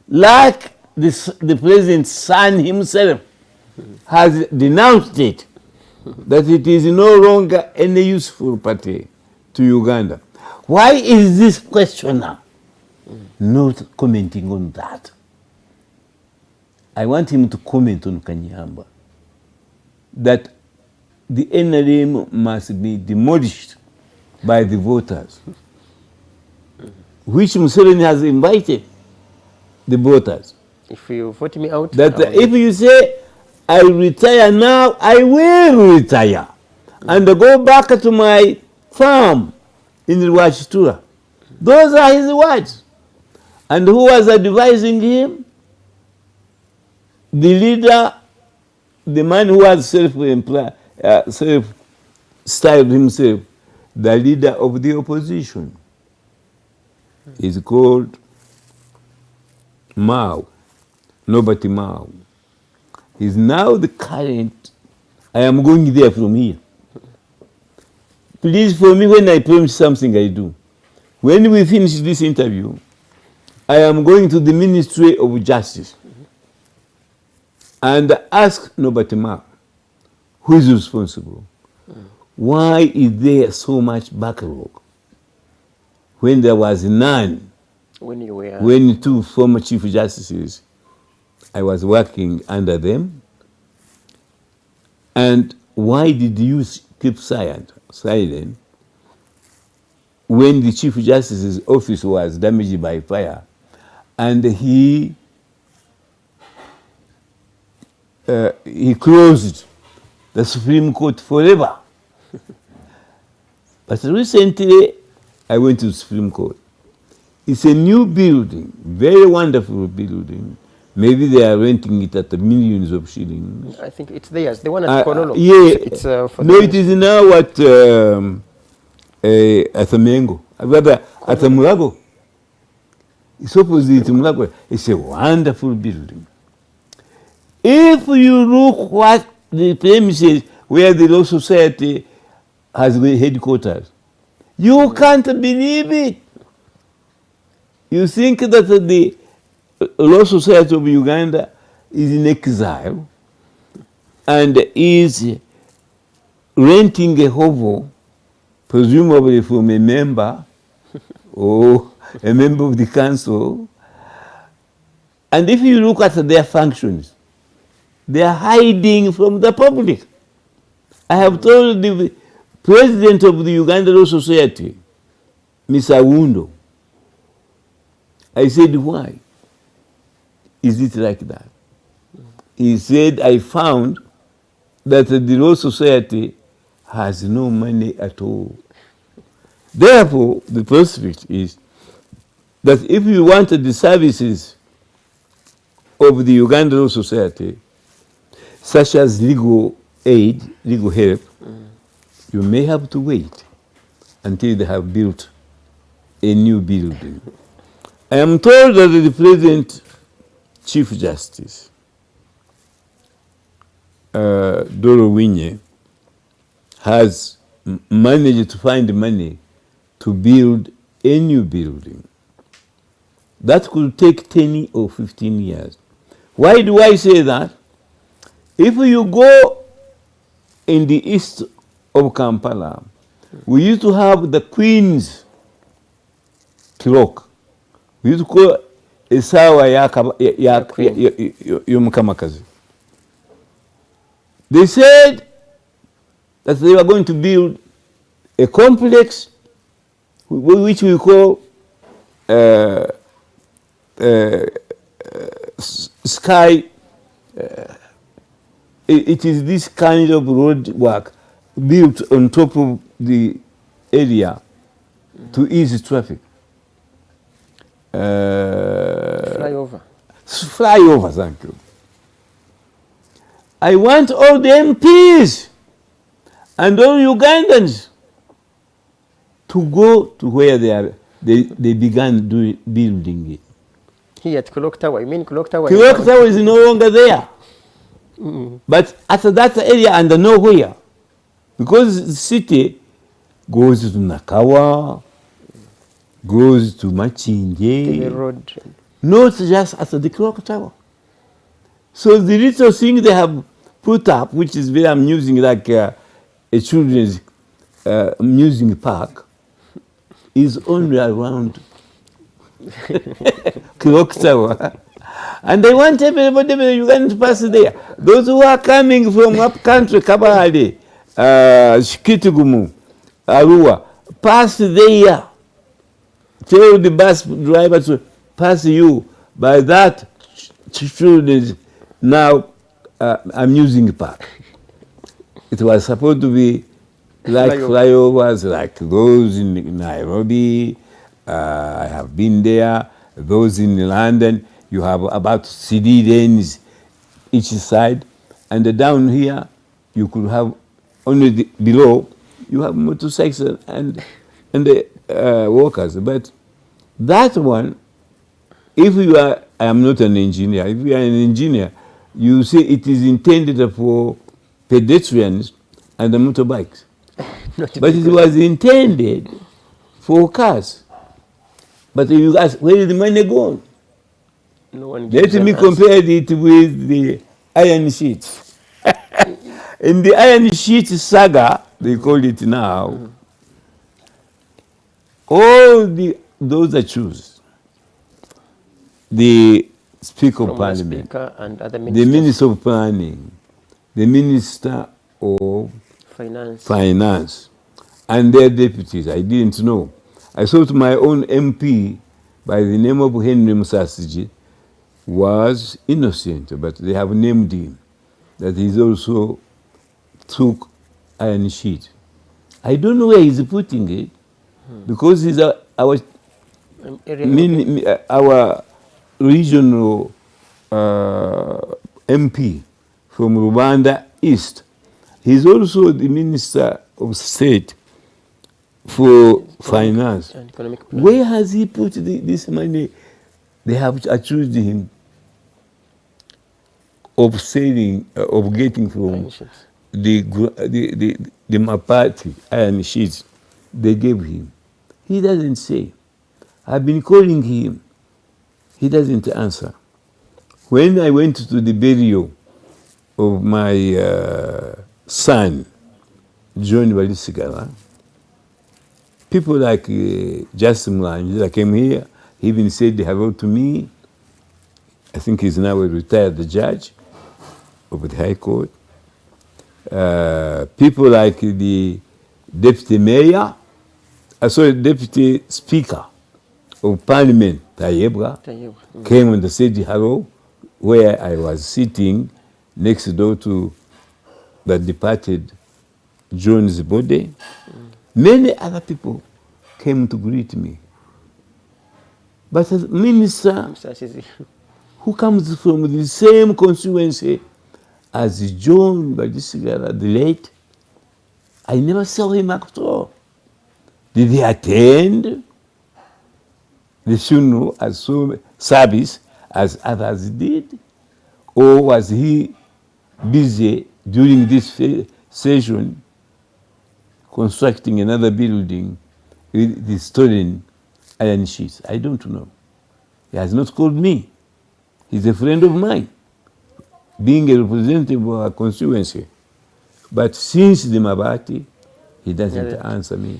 Speaker 4: like the president's son himself has denounced it, that it is no longer any useful party to Uganda. Why is this questioner not commenting on that? I want him to comment on Kanyeihamba, that the NRM must be demolished by the voters, which Museveni has invited the voters.
Speaker 3: If you vote me out,
Speaker 4: that if you say, I retire now, I will retire and go back to my farm in Rwachitura. Those are his words. And who was advising him? The leader, the man who was self-styled himself, the leader of the opposition, is called Mao, Nobody Mao. He's now the current. I am going there from here. Please, for me, when I promise something, I do. When we finish this interview, I am going to the Ministry of Justice and ask Nobody Mao, who is responsible? Why is there so much backlog when there was none? When two former Chief Justices, I was working under them. And why did you keep silent when the Chief Justice's office was damaged by fire and he closed the Supreme Court forever? But recently, I went to the Supreme Court. It's a new building, very wonderful building. Maybe they are renting it at the millions of shillings.
Speaker 3: I think it's theirs. The one at Kololo.
Speaker 4: Yeah.
Speaker 3: It's, for
Speaker 4: no, it is now at Amengo. Rather, at Mulago. It's opposite Mulago. It's a wonderful building. If you look what the premises where the Law Society has the headquarters, you can't believe it. You think that the Law Society of Uganda is in exile and is renting a hovel, presumably from a member or a member of the council. And if you look at their functions, they are hiding from the public. I have told the president of the Uganda Law Society, Mr. Wundo, I said, why is it like that? He said, I found that the Law Society has no money at all. Therefore, the prospect is that if you want the services of the Uganda Law Society, such as legal aid, legal help, you may have to wait until they have built a new building. I am told that the present Chief Justice, Doro Winye, has managed to find money to build a new building. That could take 10 or 15 years. Why do I say that? If you go in the east of Kampala, we used to have the Queen's clock. We used to call a sawa Yomukamakazi. They said that they were going to build a complex which we call Sky. It is this kind of road work built on top of the area to ease traffic.
Speaker 3: flyover.
Speaker 4: Flyover, thank you. I want all the MPs and all Ugandans to go to where they began building it.
Speaker 3: Here at Clock Tower, you mean Clock Tower?
Speaker 4: Clock Tower is no longer there. But at that area and nowhere, because the city goes to Nakawa, goes to Machinje,
Speaker 3: The road.
Speaker 4: not just at the Clock Tower. So the little thing they have put up, which is very amusing, like a children's amusing park, is only around Clock Tower. And they want everybody in Uganda to pass there. Those who are coming from up country, Kabale, Shikitugumu, Arua, pass there. Tell the bus driver to pass you by that children's now amusing park. It was supposed to be like flyovers, like those in Nairobi. I have been there. Those in London, you have about 3 lanes each side, and down here you could have only below you have motorcycles and walkers. But that one, if you are, I am not an engineer. If you are an engineer, you see it is intended for pedestrians and motorbikes. But it was intended for cars. But you ask, where is the money gone?
Speaker 3: No one
Speaker 4: Let
Speaker 3: gives
Speaker 4: me
Speaker 3: an
Speaker 4: compare it with the iron sheet. In the iron sheet saga, they call it now, all those that choose, the Speaker of
Speaker 3: from the
Speaker 4: Parliament,
Speaker 3: Speaker and other
Speaker 4: the
Speaker 3: ministers.
Speaker 4: Minister of Planning, the Minister of Finance, and their deputies. I didn't know. I thought my own MP, by the name of Henry Musasiji, was innocent, but they have named him, that he also took iron sheet. I don't know where he's putting it, because he's our our regional MP from Rwanda East. He's also the Minister of State for Finance.
Speaker 3: And economic plan.
Speaker 4: Where has he put this money? They have accused him of selling, of getting from the Mapati iron sheets they gave him. He doesn't say. I've been calling him. He doesn't answer. When I went to the burial of my son, John Balisigala, people like Justin Lange came here. He even said hello to me. I think he's now a retired judge of the High Court. People like the Deputy Mayor, Deputy Speaker of Parliament, Tayebra, came and said hello, where I was sitting next door to the departed John's body. Many other people came to greet me. But as minister who comes from the same constituency as John Badisigara, the late, I never saw him at all. Did he attend the funeral as service as others did? Or was he busy during this session constructing another building with the stolen iron sheets? I don't know. He has not called me. He's a friend of mine, being a representative of our constituency. But since the Mabati, he doesn't answer me.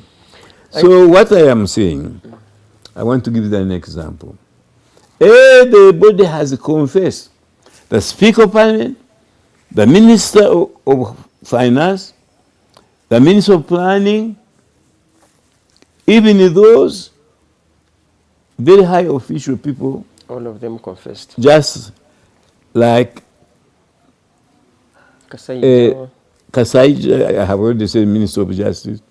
Speaker 4: So what I am saying, I want to give you an example. Everybody has confessed. The Speaker of Parliament, the Minister of Finance, the Minister of Planning, even those very high official people,
Speaker 3: all of them confessed.
Speaker 4: just like Kasai, I have already said Minister of Justice,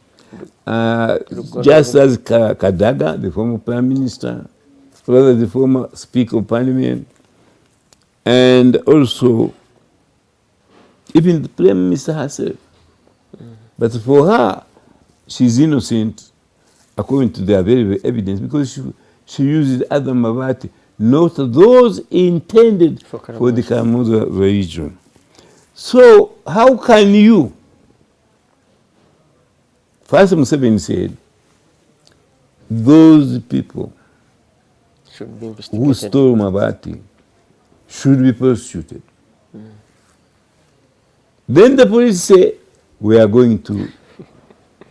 Speaker 4: just as Kadaga, the former Prime Minister, rather the former Speaker of Parliament, and also even the Prime Minister herself. But for her, she's innocent according to the available evidence, because she uses other Mabati, not those intended for the Karamoja region. So how can you? First Museveni said, those people
Speaker 3: Should be investigated.
Speaker 4: who stole Mabati should be prosecuted. Then the police say, we are going to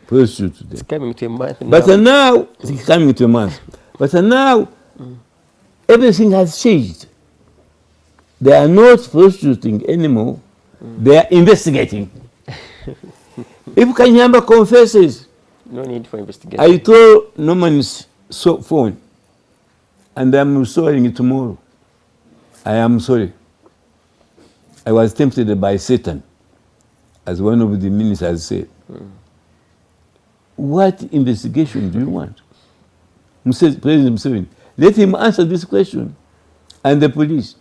Speaker 4: prosecute them.
Speaker 3: It's coming to a month now.
Speaker 4: But now, it's coming to a month. But now, everything has changed. They are not prosecuting anymore. They are investigating. If Kanyeihamba confesses,
Speaker 3: No need for investigation.
Speaker 4: I told Norman's phone, and I'm restoring it tomorrow. I am sorry. I was tempted by Satan, as one of the ministers said. What investigation do you want? President Museveni, let him answer this question, and the police.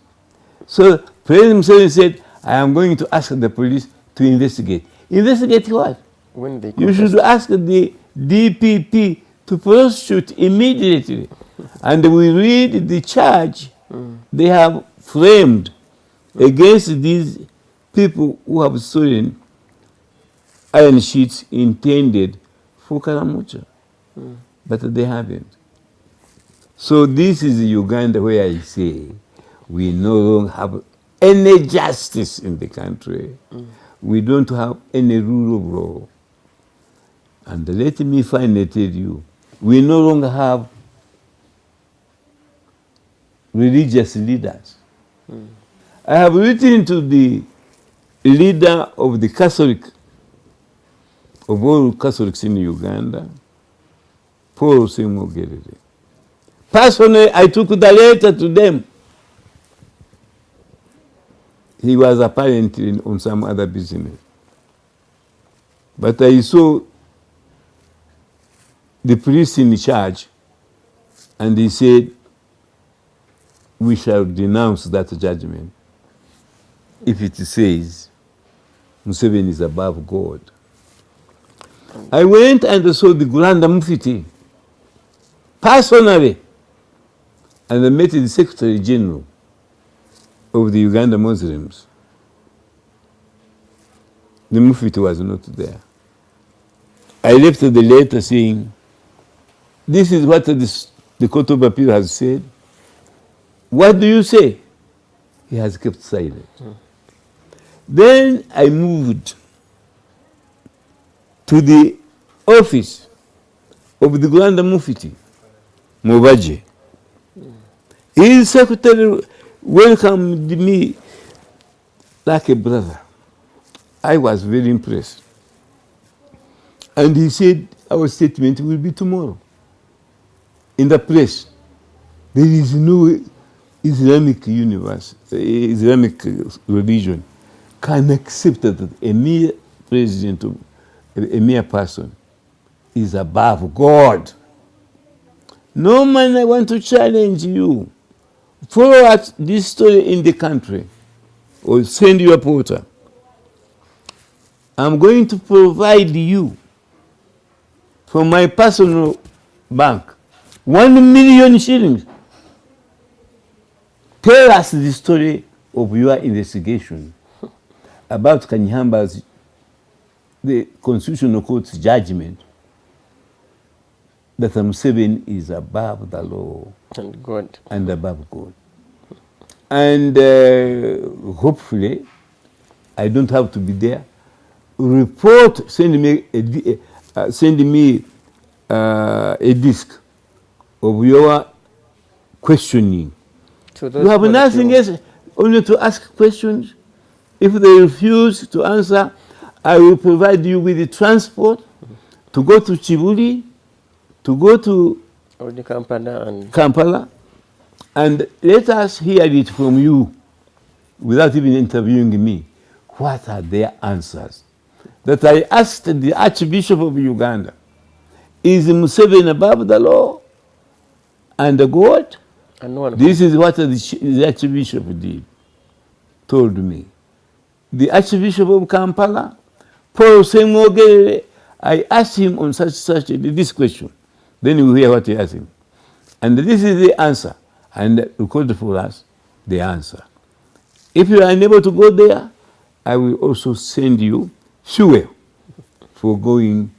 Speaker 4: So President Museveni said, I am going to ask the police to investigate. Investigate what?
Speaker 3: When they
Speaker 4: You should ask the DPP to prosecute immediately. And we read the charge they have framed against these people who have stolen iron sheets intended for Karamoja. But they haven't. So this is Uganda where I say we no longer have any justice in the country. We don't have any rule of law. And let me finally tell you, we no longer have religious leaders. I have written to the leader of the Catholic, of all Catholics in Uganda, Paul Simogerere. Personally, I took the letter to them. He was apparently on some other business. But I saw the priest in charge, and he said, we shall denounce that judgment if it says Museveni is above God. I went and saw the Grand Mufti personally, and I met the Secretary General of the Uganda Muslims. The Mufti was not there. I left the letter saying, this is what the Court of Appeal has said. What do you say? He has kept silent. Then I moved to the office of the Grand Mufti, Mubaje. His secretary welcomed me like a brother. I was very impressed. And he said, our statement will be tomorrow in the press. There is no Islamic universe, Islamic religion can accept that a mere president, a mere person is above God. No man, I want to challenge you. Follow out this story in the country or send you a reporter. I'm going to provide you from my personal bank 1 million shillings. Tell us the story of your investigation about Kanyeihamba's, the Constitutional Court's judgment that Museveni is above the law
Speaker 3: And God.
Speaker 4: and above God. And hopefully, I don't have to be there. Report, send me a disc of your questioning.
Speaker 3: To those
Speaker 4: You have
Speaker 3: who are
Speaker 4: nothing
Speaker 3: still-
Speaker 4: else, only to ask questions. If they refuse to answer, I will provide you with the transport to go to Chibuli, to go to
Speaker 3: Or the Kampala and
Speaker 4: Kampala, and let us hear it from you without even interviewing me. What are their answers? That I asked the Archbishop of Uganda, is Museveni above the law and the God?
Speaker 3: and no one.
Speaker 4: This is what the Archbishop did, told me. The Archbishop of Kampala, Paul Simogerere, I asked him on such this question. Then we hear what he asked him. And this is the answer. And record for us the answer. If you are unable to go there, I will also send you fuel for going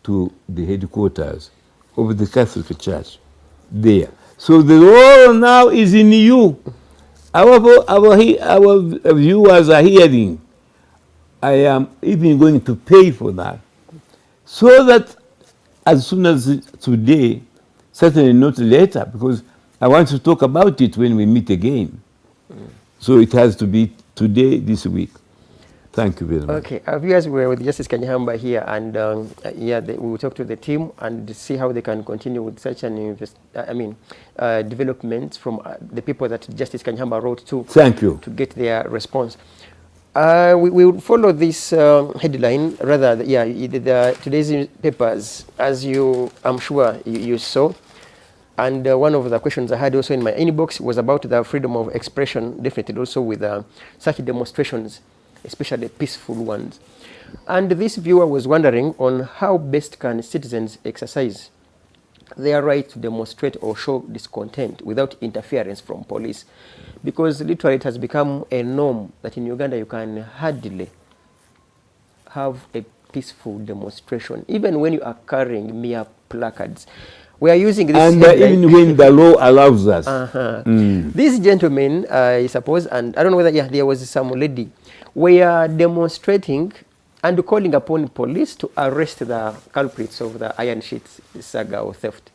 Speaker 4: to the headquarters of the Catholic Church there. So the role now is in you. Our viewers are hearing. I am even going to pay for that. So that as soon as today, certainly not later, because I want to talk about it when we meet again. So it has to be today, this week. Thank you very much.
Speaker 3: Okay, our viewers were with Justice Kanyeihamba here, and we will talk to the team and see how they can continue with such an development from the people that Justice Kanyeihamba wrote to.
Speaker 4: Thank you.
Speaker 3: To get their response. We will follow this headline, rather, today's papers, as I'm sure you saw. And one of the questions I had also in my inbox was about the freedom of expression, definitely also with such demonstrations, especially peaceful ones. And this viewer was wondering on how best can citizens exercise their right to demonstrate or show discontent without interference from police. Because literally it has become a norm that in Uganda you can hardly have a peaceful demonstration, even when you are carrying mere placards. We are using this
Speaker 4: and even when the law allows us.
Speaker 3: This gentleman, I suppose, and I don't know whether there was some lady, were demonstrating and calling upon police to arrest the culprits of the Iron Sheets saga or theft.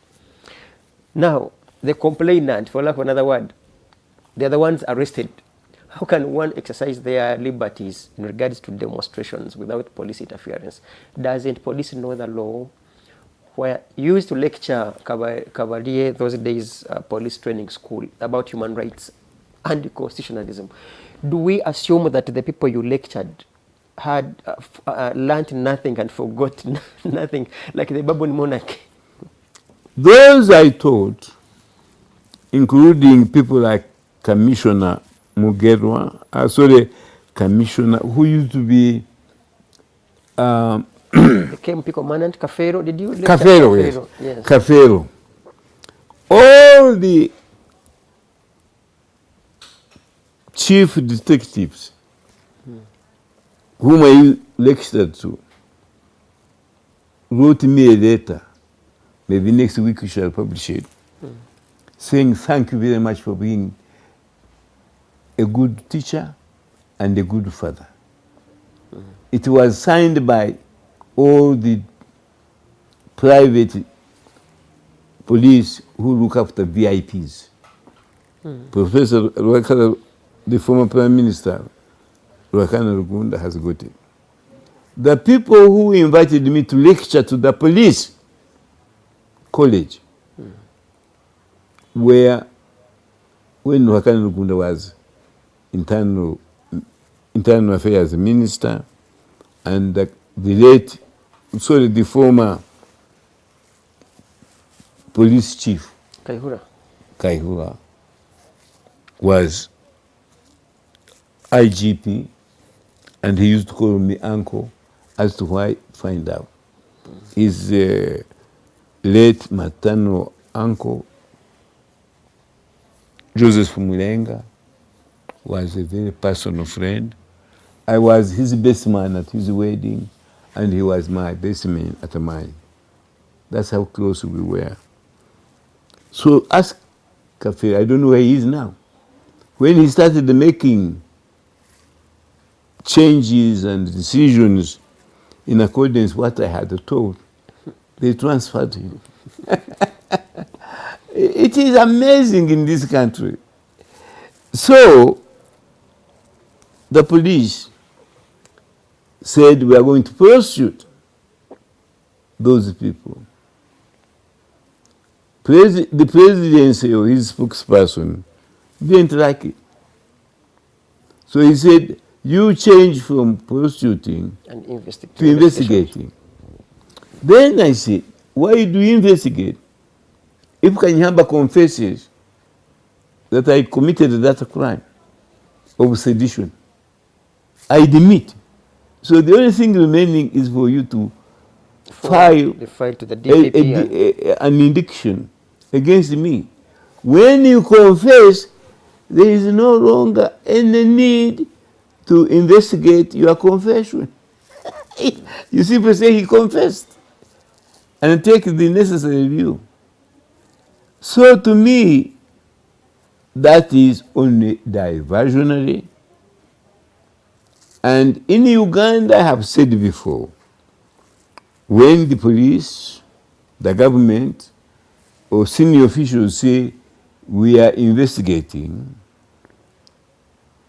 Speaker 3: Now, the complainant, for lack of another word, they are the ones arrested. How can one exercise their liberties in regards to demonstrations without police interference? Doesn't police know the law? Where you used to lecture Cavalier those days, police training school, about human rights and constitutionalism. Do we assume that the people you lectured had learned nothing and forgot nothing, like the Babylon monarchy?
Speaker 4: Those I taught, including people like Commissioner Mugerwa, Commissioner who used to be
Speaker 3: the KMP commandant, Kafero, did you lecture
Speaker 4: Kafero? Yes. Kafero. All the chief detectives whom I lectured to wrote me a letter, maybe next week we shall publish it, saying thank you very much for being a good teacher and a good father. It was signed by all the private police who look after VIPs. Professor Rwakana, the former Prime Minister, Rwakana Rugunda, has got it. The people who invited me to lecture to the police college were, when Rwakana Rugunda was internal affairs minister, and the former police chief, Kaihura, was IGP, and he used to call me uncle. As to why, find out. His late maternal uncle, Joseph Mulenga, was a very personal friend. I was his best man at his wedding, and he was my best man at mine. That's how close we were. So ask Cafe, I don't know where he is now. When he started making changes and decisions in accordance with what I had told, they transferred him. It is amazing in this country. So the police said we are going to prosecute those people. The presidency or his spokesperson didn't like it. So he said, you change from prosecuting to investigating. Then I said, why do you investigate? If Kanyeihamba confesses that I committed that crime of sedition, I admit. So the only thing remaining is for you to
Speaker 3: file to the DPP
Speaker 4: an indiction against me. When you confess, there is no longer any need to investigate your confession. You simply say he confessed and take the necessary view. So to me, that is only diversionary. And in Uganda, I have said before, when the police, the government, or senior officials say we are investigating,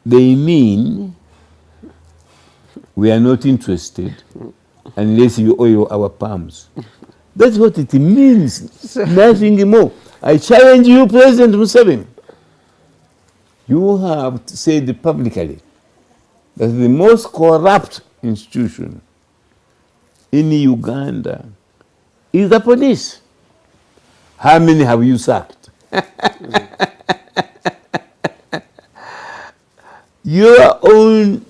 Speaker 4: they mean we are not interested unless you oil our palms. That's what it means, nothing more. I challenge you, President Museveni. You have said publicly that the most corrupt institution in Uganda is the police. How many have you sacked? Your own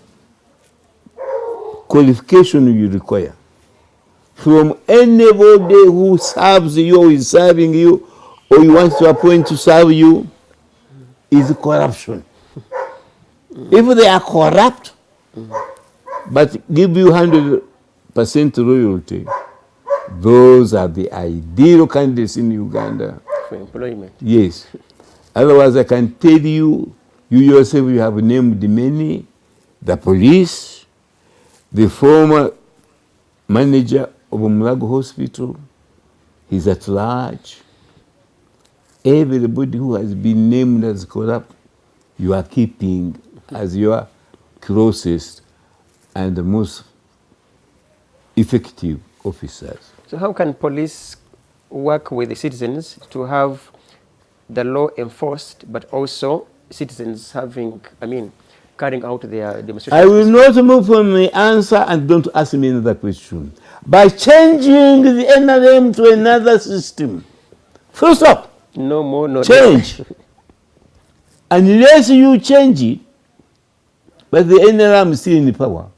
Speaker 4: qualification you require from anybody who serves you or is serving you or you want to appoint to serve you is corruption. If they are corrupt, but give you 100% royalty, those are the ideal candidates in Uganda.
Speaker 3: For employment.
Speaker 4: Yes. Otherwise, I can tell you, you yourself, you have named many, the police, the former manager of Mulago Hospital, he's at large. Everybody who has been named as corrupt, you are keeping as your closest and the most effective officers.
Speaker 3: So how can police work with the citizens to have the law enforced, but also citizens having, carrying out their demonstrations?
Speaker 4: I will not move from the answer and don't ask me another question. By changing the NRM to another system. Full stop.
Speaker 3: No more, no
Speaker 4: change. Unless you change it, but the NRM is still in the power,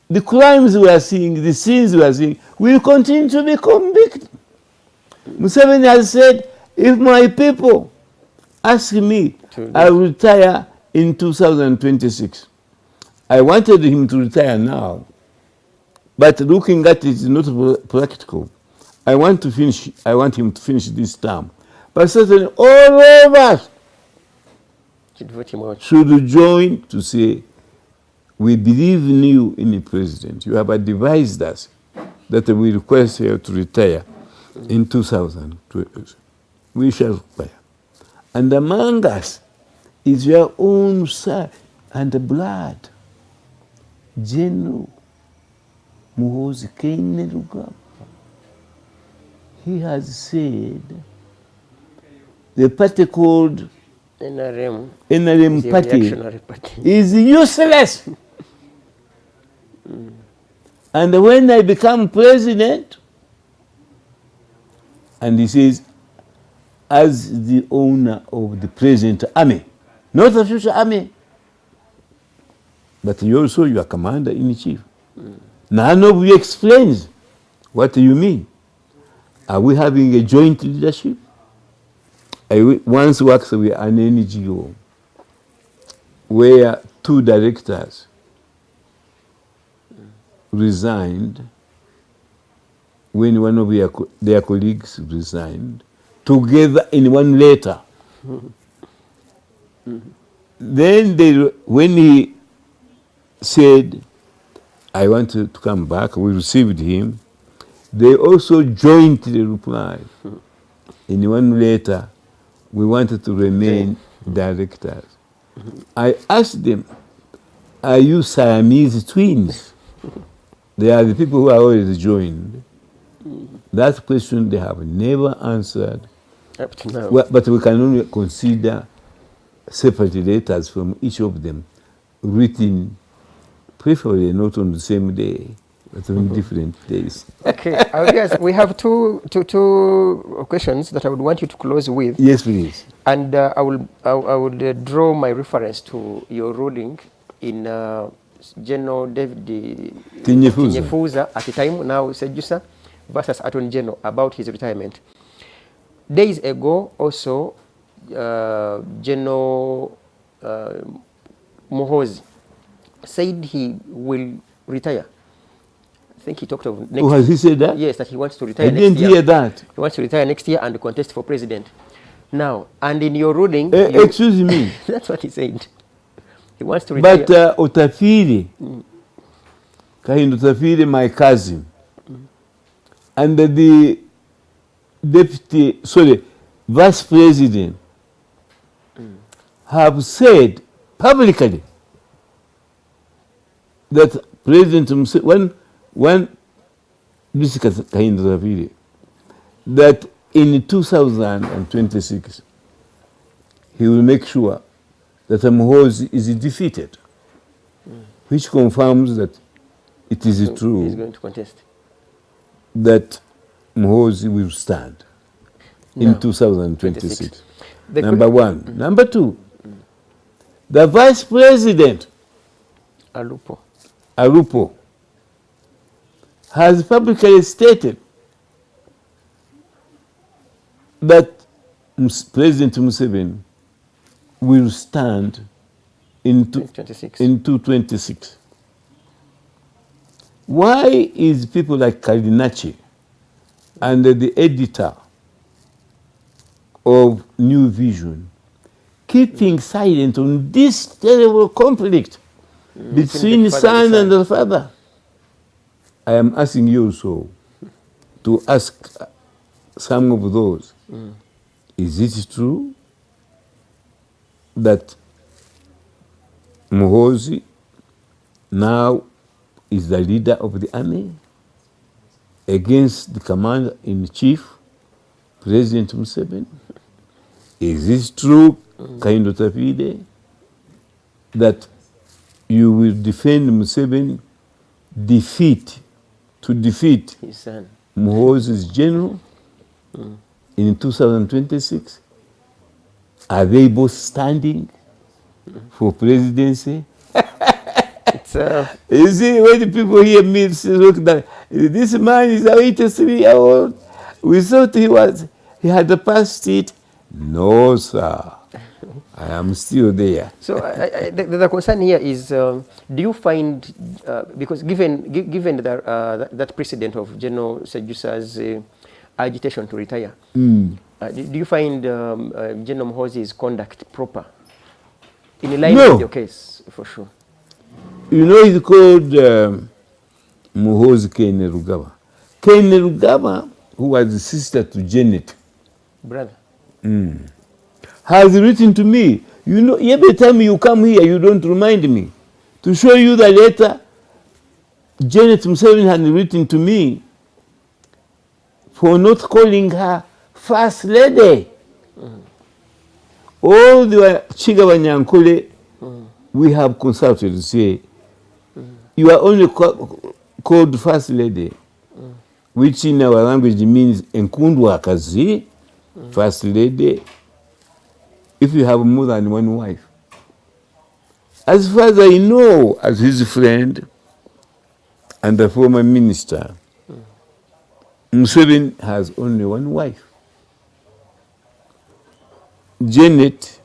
Speaker 4: the crimes we are seeing, the sins we are seeing, will continue to be convicted. Museveni has said, if my people ask me, I will retire in 2026. I wanted him to retire now, but looking at it is not practical. I want him to finish this term. But certainly all of us should join to say, we believe in you, in the president. You have advised us that we request you to retire in 2020. We shall retire. And among us is your own son and blood, General Muhoozi Kainerugaba. He has said the party called NRM party is useless. And when I become president, and he says, as the owner of the present army, not the future army, but you also your commander-in-chief. None of you explains what you mean. Are we having a joint leadership? I once worked with an NGO where two directors resigned when one of their colleagues resigned, together in one letter. Then when he said, I want to come back, we received him, they also jointly replied in one letter, we wanted to remain directors. I asked them, are you Siamese twins? They are the people who are always joined. That question they have never answered.
Speaker 3: Up to now.
Speaker 4: Well, but we can only consider separate letters from each of them, written preferably not on the same day, but on different days.
Speaker 3: Okay, I guess we have two questions that I would want you to close with.
Speaker 4: Yes, please.
Speaker 3: And I will draw my reference to your ruling in General David
Speaker 4: Kanyeihamba.
Speaker 3: Kanyeihamba at the time, now Sejusa, versus Attorney General about his retirement. Days ago, also, General Muhoozi said he will retire. I think he talked of next
Speaker 4: Oh, has he said that?
Speaker 3: Yes, that he wants to retire
Speaker 4: I
Speaker 3: next year.
Speaker 4: didn't hear that.
Speaker 3: He wants to retire next year and contest for president. Now, and in your ruling...
Speaker 4: Excuse me.
Speaker 3: That's what he said. He wants to retire.
Speaker 4: But Otafiri, Kahinda Otafiri, my cousin, and the vice president have said publicly that President Museveni, when this Kahinda Otafiri, that in 2026 he will make sure that Muhoozi is defeated, which confirms that it is true.
Speaker 3: He's going to contest.
Speaker 4: That Muhoozi will stand in 2026. Number one. Number two, the vice president, Alupo, has publicly stated that President Museveni will stand in 2026. Why is people like Kalinachi and the editor of New Vision keeping silent on this terrible conflict between son and the father? I am asking you also to ask some of those. Is it true that Muhoozi now is the leader of the army against the commander-in-chief, President Museveni? Is it true, Kahinda Otafiri, that you will defend Museveni to defeat
Speaker 3: his son,
Speaker 4: Muhoozi's general in 2026? Are they both standing for presidency? You see, when the people hear me say, look, that this man is 83-year-old, we thought he had passed it. No, sir. I am still there.
Speaker 3: So the concern here is, do you find, because given that precedent of General Sejusa's agitation to retire, do you find General Muhoozi's conduct proper? In line with your case, for sure.
Speaker 4: You know, he's called Muhoozi Kanyeihamba. Kanyeihamba, who was the sister to Janet,
Speaker 3: brother,
Speaker 4: has written to me. You know, every time you come here, you don't remind me. To show you the letter, Janet Museveni had written to me for not calling her First Lady. All the Chigawa Nyankole we have consulted to say, you are only called First Lady, which in our language means Enkundwa Kazi, First Lady, if you have more than one wife. As far as I know, as his friend and the former minister, Museveni has only one wife. Janet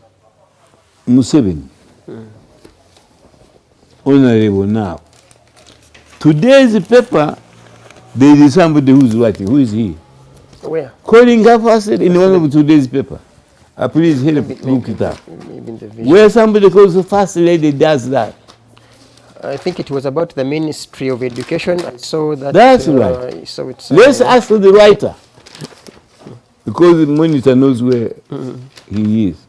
Speaker 4: Museveni, honorable now. Today's paper, there is somebody who's writing. Who is he?
Speaker 3: Where?
Speaker 4: Calling her first in one of today's paper. Please help look it up. Where somebody calls the first lady does that.
Speaker 3: I think it was about the Ministry of Education. I saw that.
Speaker 4: That's right.
Speaker 3: So it's,
Speaker 4: let's ask the writer, because the monitor knows where he is.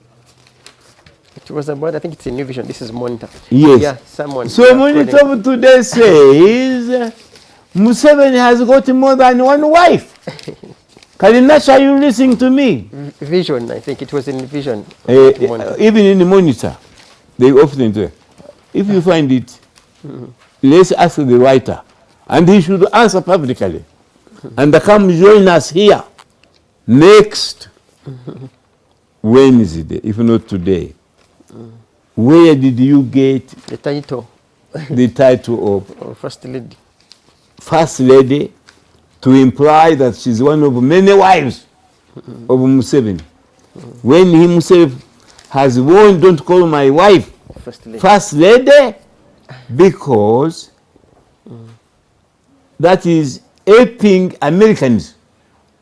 Speaker 3: It was about, I think it's a New Vision. This is Monitor.
Speaker 4: Yes.
Speaker 3: Yeah, someone.
Speaker 4: So Monitor today says Museveni has got more than one wife. Kalinacha, are you listening to me?
Speaker 3: Vision, I think it was in Vision.
Speaker 4: Even in the Monitor, they often do. If you find it, let's ask the writer, and he should answer publicly, and come join us here next Wednesday, if not today. Where did you get
Speaker 3: the title?
Speaker 4: the title of
Speaker 3: First lady.
Speaker 4: First Lady to imply that she's one of many wives of Museveni. When he himself has warned, don't call my wife First Lady, because that is aping Americans.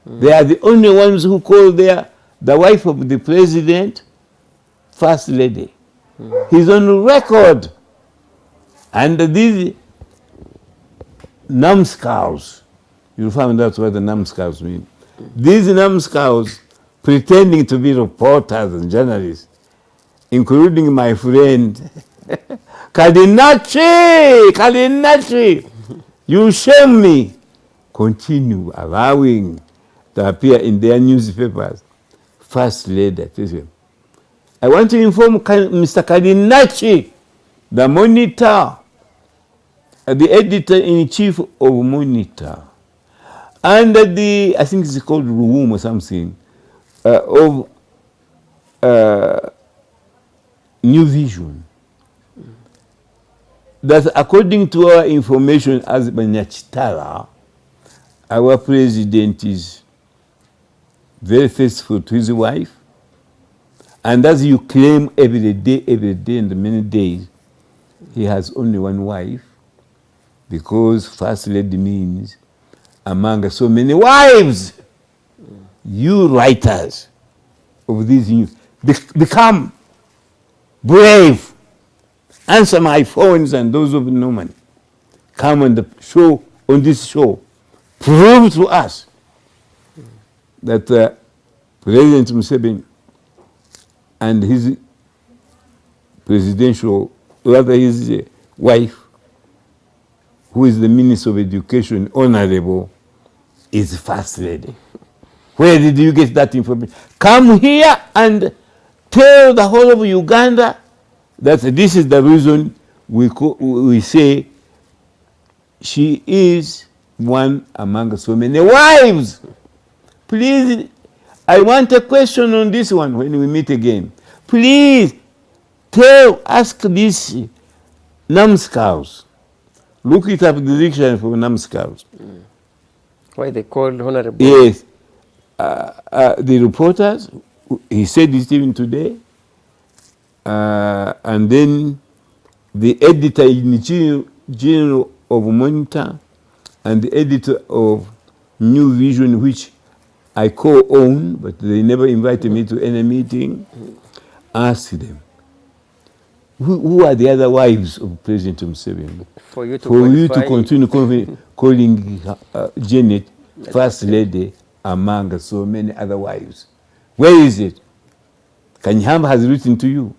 Speaker 4: They are the only ones who call the wife of the president First Lady. He's on record. And these numbskulls, you'll find out what the numbskulls mean. These numbskulls pretending to be reporters and journalists, including my friend Kalinachi, you shame me, continue allowing to appear in their newspapers. First Lady, I want to inform Mr. Kalinachi, the Monitor, the editor-in-chief of Monitor, and the, I think it's called Ruum or something, of New Vision, that according to our information as Banyachitara, our president is very faithful to his wife, and as you claim every day and many days, he has only one wife, because First Lady means among so many wives. You writers of these news, become brave. Answer my phones and those of Norman. Come on the show, on this show. Prove to us that President Museveni and his presidential, rather his wife, who is the Minister of Education, Honorable, is First Lady. Where did you get that information? Come here and tell the whole of Uganda that this is the reason we say she is one among so many wives. Please, I want a question on this one when we meet again. Please ask these numbskulls. Look it up in the dictionary for numbskulls.
Speaker 3: Why they called Honorable?
Speaker 4: Yes. The reporters, he said it even today, and then the editor-in-general of Monitor and the editor of New Vision, which I co-own, but they never invited me to any meeting, asked them, who are the other wives of President Museveni? For you to continue calling Janet First Lady among so many other wives. Where is it? Kanyeihamba has written to you.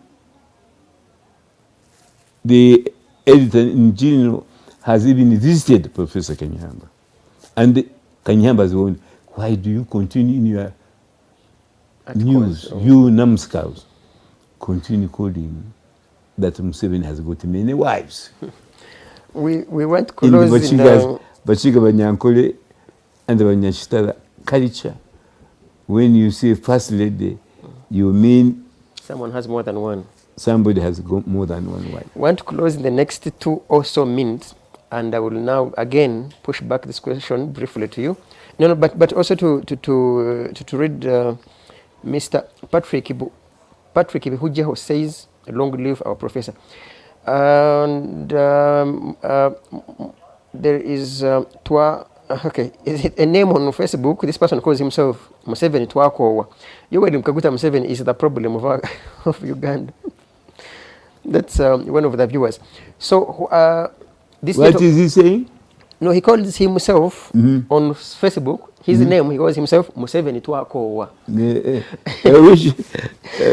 Speaker 4: The editor-in-general has even visited Professor Kanyeihamba. And Kanyeihamba has warned, why do you continue in your news, you numbskulls, continue calling that Museveni has got many wives?
Speaker 3: We went close in the
Speaker 4: Bachiga Banyankole and the Banyashitara culture. When you say First Lady, you mean
Speaker 3: someone has more than one.
Speaker 4: Somebody has got more than one wife.
Speaker 3: We want to close in the next 2 or so minutes, and I will now again push back this question briefly to you. No, but also to read Mr. Patrick Ibihujeho says, "Long live our professor." And there is okay, is it a name on Facebook? This person calls himself Museveni Twakowa. Yoweri Kaguta Museveni is the problem of Uganda. That's one of the viewers. So this.
Speaker 4: What is he saying?
Speaker 3: No, he calls himself on Facebook. His name, he calls himself Museveni Twakowa.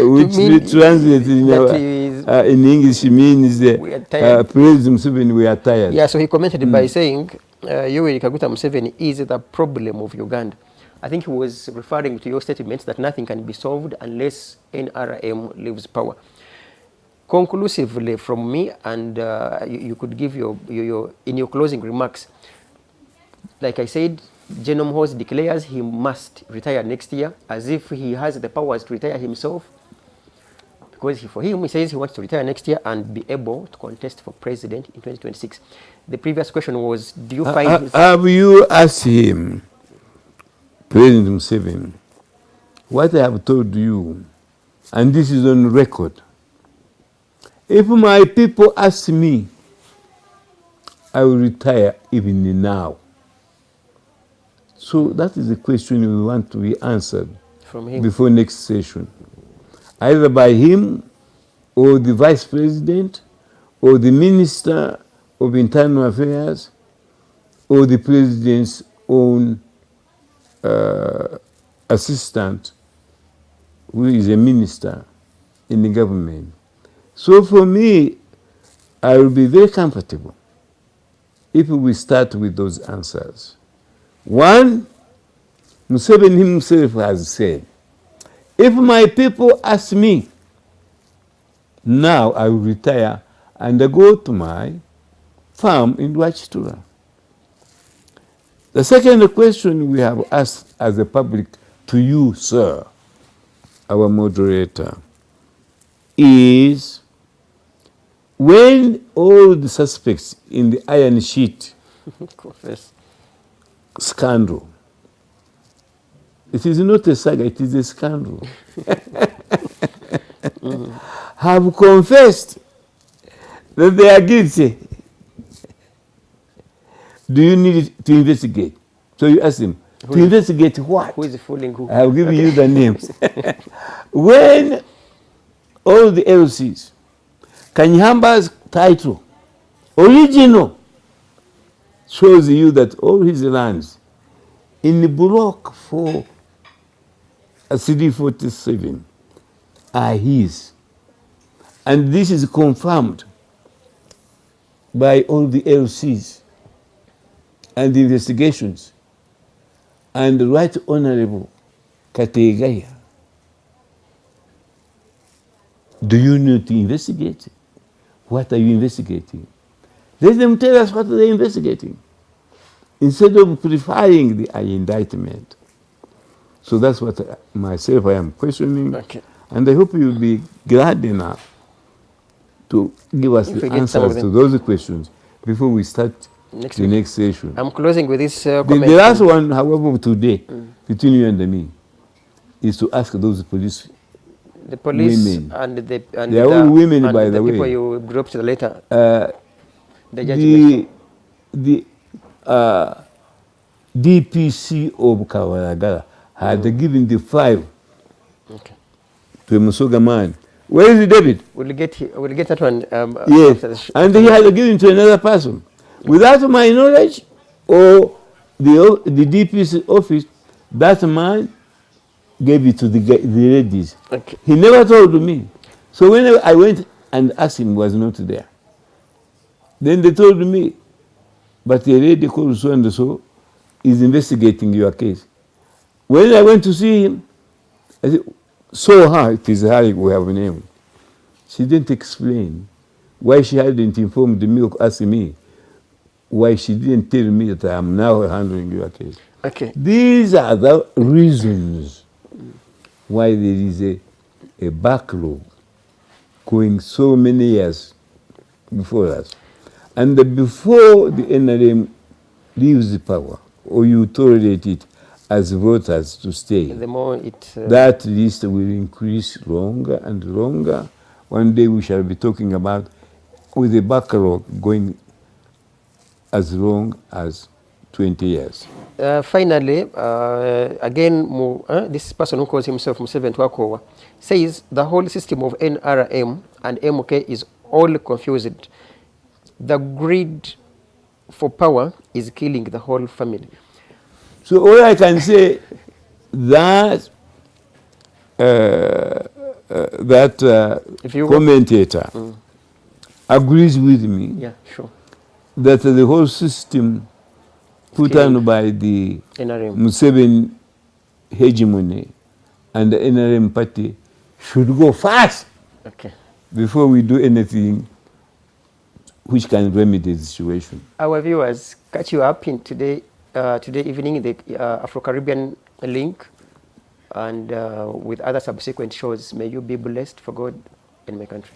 Speaker 3: Which translates
Speaker 4: in English means President Museveni, we are tired.
Speaker 3: Yeah, so he commented by saying, Yoweri Kaguta Museveni is the problem of Uganda. I think he was referring to your statements that nothing can be solved unless NRM leaves power. Conclusively from me, and you could give your in your closing remarks, like I said, Genome Horse declares he must retire next year, as if he has the powers to retire himself. because for him, he says he wants to retire next year and be able to contest for president in 2026. The previous question was, do you find...
Speaker 4: Have you asked him, President Museveni, what I have told you, and this is on record? If my people ask me, I will retire even now. So that is the question we want to be answered
Speaker 3: From him.
Speaker 4: Before next session. Either by him, or the Vice President, or the Minister of Internal Affairs, or the President's own assistant, who is a minister in the government. So for me, I will be very comfortable if we start with those answers. One, Museveni himself has said, if my people ask me, now I will retire and I go to my farm in Wachitura. The second question we have asked as a public to you, sir, our moderator, is when all the suspects in the iron sheet scandal, it is not a saga, it is a scandal, have confessed that they are guilty, do you need to investigate? So you ask him, to investigate what?
Speaker 3: Who is fooling who?
Speaker 4: I will give you the names. When all the LCs, Kanyehamba's title, original, shows you that all his lands in the block for CD47 are his. And this is confirmed by all the LCs and the investigations. And the Right Honorable Kanyeihamba, do you need to investigate? What are you investigating? Let them tell us what they're investigating, instead of preferring the indictment. So that's what myself I am questioning.
Speaker 3: Okay.
Speaker 4: And I hope you'll be glad enough to give us the answers to those questions before we start the next session.
Speaker 3: I'm closing with this comment.
Speaker 4: The last one, however, today, between you and me, is to ask those police.
Speaker 3: The police
Speaker 4: women.
Speaker 3: And the and
Speaker 4: they are all women,
Speaker 3: and
Speaker 4: by the way.
Speaker 3: People you dropped later. The
Speaker 4: DPC of Kawaragala had given the 5 to a Musoga man. Where is David?
Speaker 3: We'll get that one.
Speaker 4: Yes, and he had given to another person. Without my knowledge or the DPC office, that man gave it to the ladies.
Speaker 3: Okay.
Speaker 4: He never told me. So when I went and asked him, he was not there. Then they told me, but a lady called so and so is investigating your case. When I went to see him, I said, so her, it is her we have named. She didn't explain why she hadn't informed me or asked me why she didn't tell me that I am now handling your case.
Speaker 3: Okay.
Speaker 4: These are the reasons why there is a backlog going so many years before us. And before the NRM leaves the power, or you tolerate it as voters to stay,
Speaker 3: The more it...
Speaker 4: that list will increase longer and longer. One day we shall be talking about with the backlog going as long as 20 years.
Speaker 3: Finally, again, this person who calls himself Museveni Twakowa says the whole system of NRM and MK is all confused. The greed for power is killing the whole family.
Speaker 4: So all I can say that commentator agrees with me.
Speaker 3: Yeah, sure.
Speaker 4: That the whole system put on by the
Speaker 3: NRM.
Speaker 4: Museveni hegemony and the NRM party should go fast before we do anything which can remedy the situation.
Speaker 3: Our viewers, catch you up in today evening, the Afro-Caribbean link, and with other subsequent shows. May you be blessed, for God in my country.